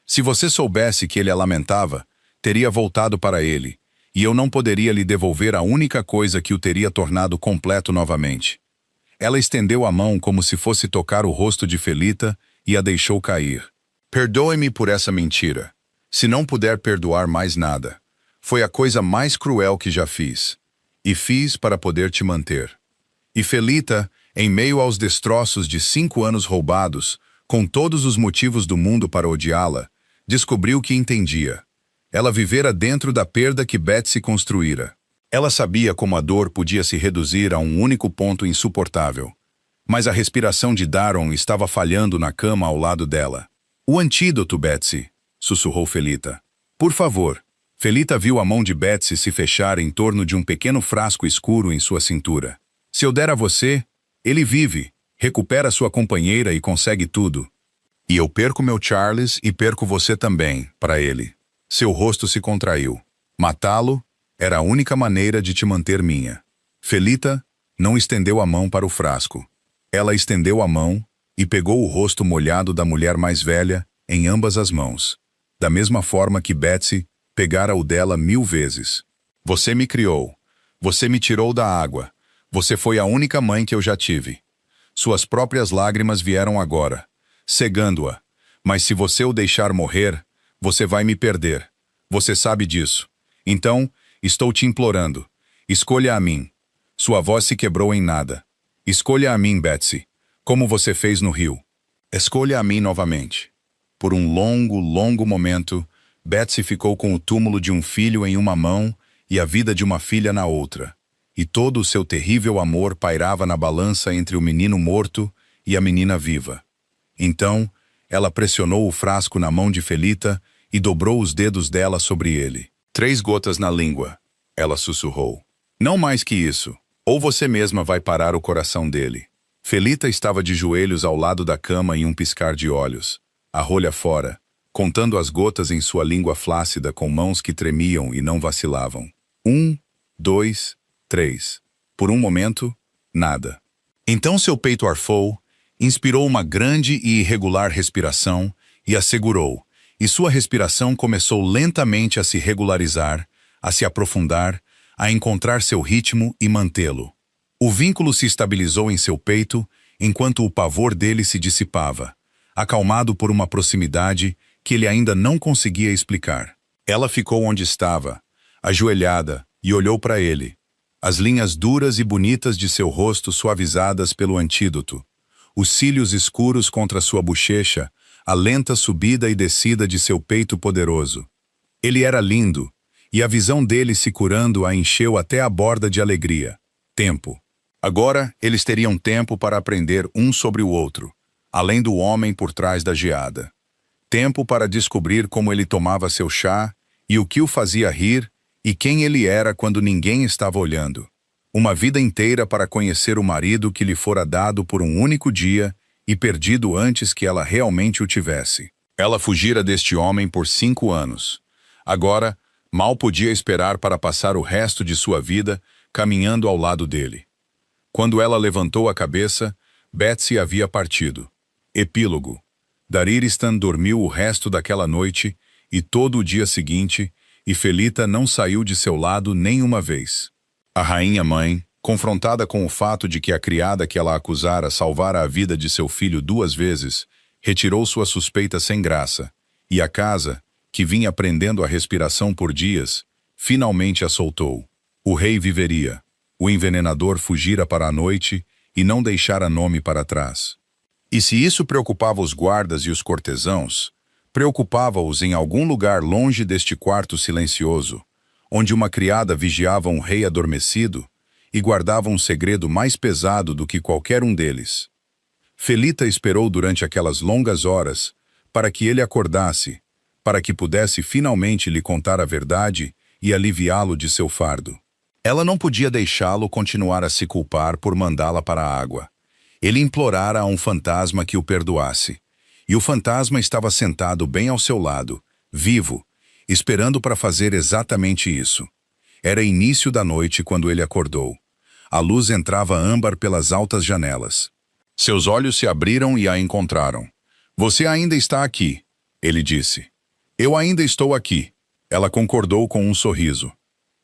S1: Se você soubesse que ele a lamentava, teria voltado para ele, e eu não poderia lhe devolver a única coisa que o teria tornado completo novamente. Ela estendeu a mão como se fosse tocar o rosto de Felita e a deixou cair. Perdoe-me por essa mentira. Se não puder perdoar mais nada. Foi a coisa mais cruel que já fiz. E fiz para poder te manter. E Felita, em meio aos destroços de 5 anos roubados, com todos os motivos do mundo para odiá-la, descobriu que entendia. Ela vivera dentro da perda que Betsy construíra. Ela sabia como a dor podia se reduzir a um único ponto insuportável. Mas a respiração de Daron estava falhando na cama ao lado dela. O antídoto, Betsy, sussurrou Felita. Por favor. Felita viu a mão de Betsy se fechar em torno de um pequeno frasco escuro em sua cintura. Se eu der a você, ele vive, recupera sua companheira e consegue tudo. E eu perco meu Charles e perco você também, para ele. Seu rosto se contraiu. Matá-lo era a única maneira de te manter minha. Felita não estendeu a mão para o frasco. Ela estendeu a mão e pegou o rosto molhado da mulher mais velha em ambas as mãos, da mesma forma que Betsy pegara o dela 1000 vezes. Você me criou. Você me tirou da água. Você foi a única mãe que eu já tive. Suas próprias lágrimas vieram agora, cegando-a. Mas se você o deixar morrer, você vai me perder. Você sabe disso. Então, estou te implorando. Escolha a mim. Sua voz se quebrou em nada. Escolha a mim, Betsy, como você fez no rio. Escolha a mim novamente. Por um longo, longo momento, Betsy ficou com o túmulo de um filho em uma mão e a vida de uma filha na outra. E todo o seu terrível amor pairava na balança entre o menino morto e a menina viva. Então, ela pressionou o frasco na mão de Felita e dobrou os dedos dela sobre ele. 3 gotas na língua, ela sussurrou. Não mais que isso, ou você mesma vai parar o coração dele. Felita estava de joelhos ao lado da cama em um piscar de olhos, a rolha fora, contando as gotas em sua língua flácida com mãos que tremiam e não vacilavam. 1, 2, 3. Por um momento, nada. Então seu peito arfou, inspirou uma grande e irregular respiração e a segurou, e sua respiração começou lentamente a se regularizar, a se aprofundar, a encontrar seu ritmo e mantê-lo. O vínculo se estabilizou em seu peito, enquanto o pavor dele se dissipava, acalmado por uma proximidade que ele ainda não conseguia explicar. Ela ficou onde estava, ajoelhada, e olhou para ele. As linhas duras e bonitas de seu rosto suavizadas pelo antídoto, os cílios escuros contra sua bochecha, a lenta subida e descida de seu peito poderoso. Ele era lindo, e a visão dele se curando a encheu até a borda de alegria. Tempo. Agora eles teriam tempo para aprender um sobre o outro, além do homem por trás da geada. Tempo para descobrir como ele tomava seu chá e o que o fazia rir E quem ele era quando ninguém estava olhando. Uma vida inteira para conhecer o marido que lhe fora dado por um único dia e perdido antes que ela realmente o tivesse. Ela fugira deste homem por 5 anos. Agora, mal podia esperar para passar o resto de sua vida caminhando ao lado dele. Quando ela levantou a cabeça, Betsy havia partido. Epílogo. Daríristan dormiu o resto daquela noite e todo o dia seguinte, e Felita não saiu de seu lado nem uma vez. A rainha-mãe, confrontada com o fato de que a criada que ela acusara salvara a vida de seu filho 2 vezes, retirou sua suspeita sem graça, e a casa, que vinha prendendo a respiração por dias, finalmente a soltou. O rei viveria. O envenenador fugira para a noite e não deixara nome para trás. E se isso preocupava os guardas e os cortesãos, preocupava-os em algum lugar longe deste quarto silencioso, onde uma criada vigiava um rei adormecido e guardava um segredo mais pesado do que qualquer um deles. Felita esperou durante aquelas longas horas para que ele acordasse, para que pudesse finalmente lhe contar a verdade e aliviá-lo de seu fardo. Ela não podia deixá-lo continuar a se culpar por mandá-la para a água. Ele implorara a um fantasma que o perdoasse. E o fantasma estava sentado bem ao seu lado, vivo, esperando para fazer exatamente isso. Era início da noite quando ele acordou. A luz entrava âmbar pelas altas janelas. Seus olhos se abriram e a encontraram. Você ainda está aqui, ele disse. Eu ainda estou aqui. Ela concordou com um sorriso.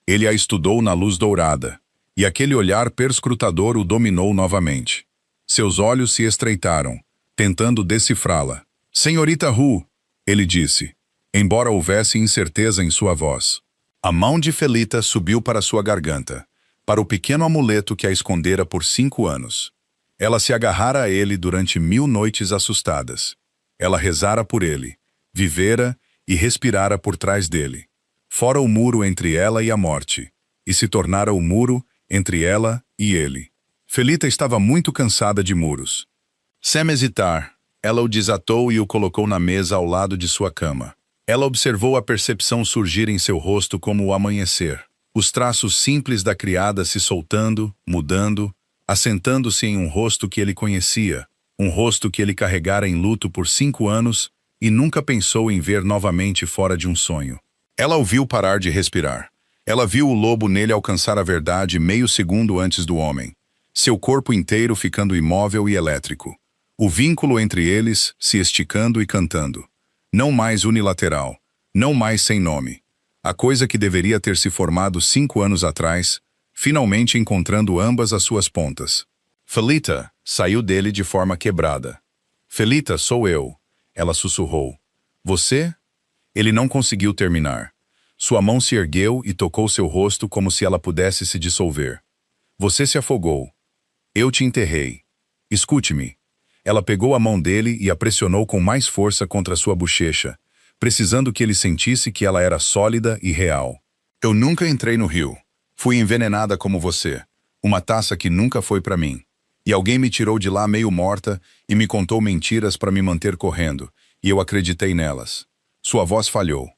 S1: Ele a estudou na luz dourada, e aquele olhar perscrutador o dominou novamente. Seus olhos se estreitaram, tentando decifrá-la. Senhorita Hu, ele disse, embora houvesse incerteza em sua voz. A mão de Felita subiu para sua garganta, para o pequeno amuleto que a escondera por 5 anos. Ela se agarrara a ele durante 1000 noites assustadas. Ela rezara por ele, vivera e respirara por trás dele. Fora o muro entre ela e a morte, e se tornara o muro entre ela e ele. Felita estava muito cansada de muros. Sem hesitar, ela o desatou e o colocou na mesa ao lado de sua cama. Ela observou a percepção surgir em seu rosto como o amanhecer. Os traços simples da criada se soltando, mudando, assentando-se em um rosto que ele conhecia, um rosto que ele carregara em luto por 5 anos e nunca pensou em ver novamente fora de um sonho. Ela o viu parar de respirar. Ela viu o lobo nele alcançar a verdade meio segundo antes do homem. Seu corpo inteiro ficando imóvel e elétrico. O vínculo entre eles se esticando e cantando. Não mais unilateral, não mais sem nome. A coisa que deveria ter se formado 5 anos atrás, finalmente encontrando ambas as suas pontas. Felita saiu dele de forma quebrada. Felita, sou eu, ela sussurrou. Você? Ele não conseguiu terminar. Sua mão se ergueu e tocou seu rosto como se ela pudesse se dissolver. Você se afogou. Eu te enterrei. Escute-me. Ela pegou a mão dele e a pressionou com mais força contra sua bochecha, precisando que ele sentisse que ela era sólida e real. Eu nunca entrei no rio. Fui envenenada como você. Uma taça que nunca foi para mim. E alguém me tirou de lá meio morta e me contou mentiras para me manter correndo, e eu acreditei nelas. Sua voz falhou.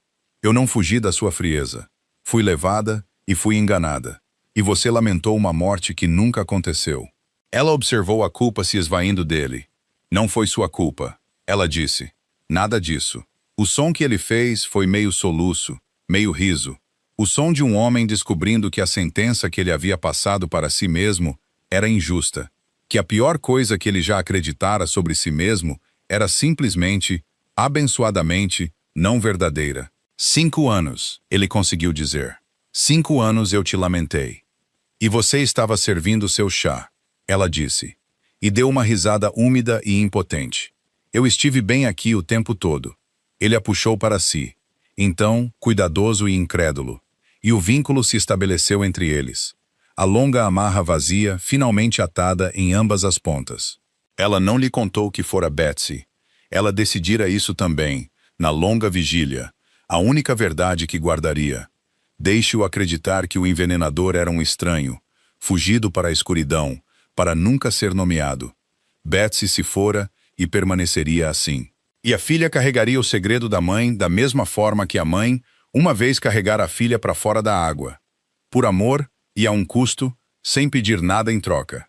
S1: Eu não fugi da sua frieza. Fui levada e fui enganada. E você lamentou uma morte que nunca aconteceu. Ela observou a culpa se esvaindo dele. Não foi sua culpa, ela disse. Nada disso. O som que ele fez foi meio soluço, meio riso. O som de um homem descobrindo que a sentença que ele havia passado para si mesmo era injusta. Que a pior coisa que ele já acreditara sobre si mesmo era simplesmente, abençoadamente, não verdadeira. 5 anos, ele conseguiu dizer. 5 anos eu te lamentei. E você estava servindo seu chá, ela disse. E deu uma risada úmida e impotente. Eu estive bem aqui o tempo todo. Ele a puxou para si. Então, cuidadoso e incrédulo. E o vínculo se estabeleceu entre eles. A longa amarra vazia, finalmente atada em ambas as pontas. Ela não lhe contou que fora Betsy. Ela decidira isso também, na longa vigília. A única verdade que guardaria. Deixe-o acreditar que o envenenador era um estranho, fugido para a escuridão, para nunca ser nomeado. Betsy se fora e permaneceria assim. E a filha carregaria o segredo da mãe da mesma forma que a mãe Uma vez carregara a filha para fora da água. Por amor e a um custo, sem pedir nada em troca.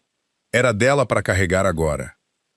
S1: Era dela para carregar agora.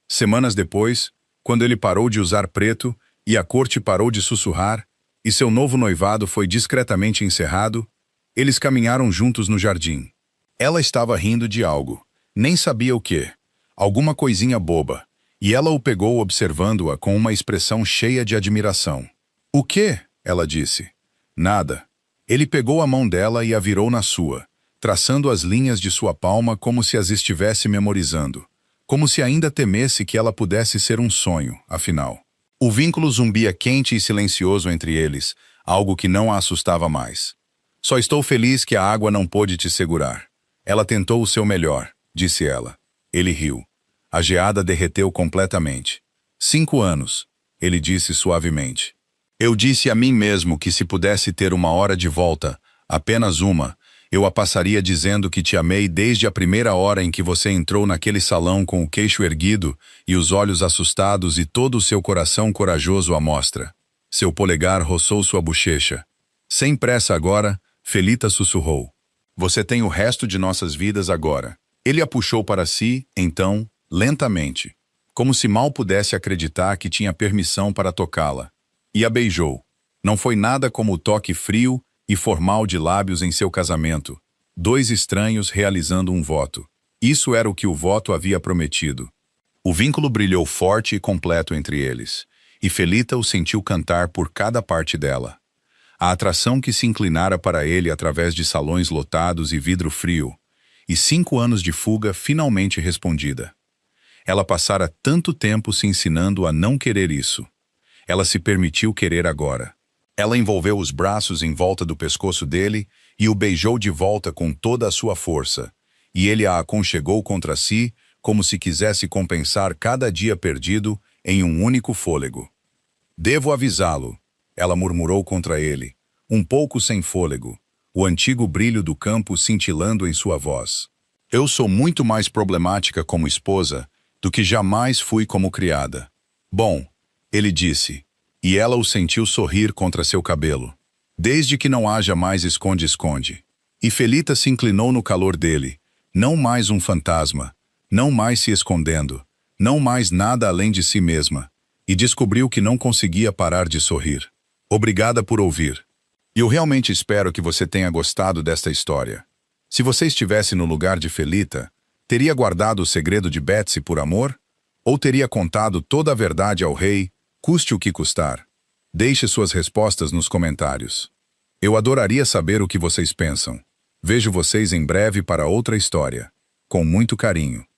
S1: Semanas depois, quando ele parou de usar preto e a corte parou de sussurrar, e seu novo noivado foi discretamente encerrado, eles caminharam juntos no jardim. Ela estava rindo de algo, nem sabia o quê, alguma coisinha boba, e ela o pegou observando-a com uma expressão cheia de admiração. "O quê?" ela disse. "Nada." Ele pegou a mão dela e a virou na sua, traçando as linhas de sua palma como se as estivesse memorizando, como se ainda temesse que ela pudesse ser um sonho, afinal. O vínculo zumbia quente e silencioso entre eles, algo que não a assustava mais. "Só estou feliz que a água não pôde te segurar. Ela tentou o seu melhor", disse ela. Ele riu. A geada derreteu completamente. 5 anos, ele disse suavemente. "Eu disse a mim mesmo que se pudesse ter uma hora de volta, apenas uma, eu a passaria dizendo que te amei desde a primeira hora em que você entrou naquele salão com o queixo erguido e os olhos assustados e todo o seu coração corajoso à mostra." Seu polegar roçou sua bochecha. "Sem pressa agora", Felita sussurrou. "Você tem o resto de nossas vidas agora." Ele a puxou para si, então, lentamente, como se mal pudesse acreditar que tinha permissão para tocá-la. E a beijou. Não foi nada como o toque frio e formal de lábios em seu casamento. 2 estranhos realizando um voto. Isso era o que o voto havia prometido. O vínculo brilhou forte e completo entre eles, e Felita o sentiu cantar por cada parte dela. A atração que se inclinara para ele através de salões lotados e vidro frio, e 5 anos de fuga finalmente respondida. Ela passara tanto tempo se ensinando a não querer isso. Ela se permitiu querer agora. Ela envolveu os braços em volta do pescoço dele e o beijou de volta com toda a sua força, e ele a aconchegou contra si como se quisesse compensar cada dia perdido em um único fôlego. "Devo avisá-lo", ela murmurou contra ele, um pouco sem fôlego, o antigo brilho do campo cintilando em sua voz. "Eu sou muito mais problemática como esposa do que jamais fui como criada." "Bom", ele disse, e ela o sentiu sorrir contra seu cabelo. "Desde que não haja mais esconde-esconde." E Felita se inclinou no calor dele, não mais um fantasma, não mais se escondendo, não mais nada além de si mesma, e descobriu que não conseguia parar de sorrir. "Obrigada por ouvir. Eu realmente espero que você tenha gostado desta história. Se você estivesse no lugar de Felita, teria guardado o segredo de Betsy por amor? Ou teria contado toda a verdade ao rei, custe o que custar? Deixe suas respostas nos comentários. Eu adoraria saber o que vocês pensam. Vejo vocês em breve para outra história. Com muito carinho.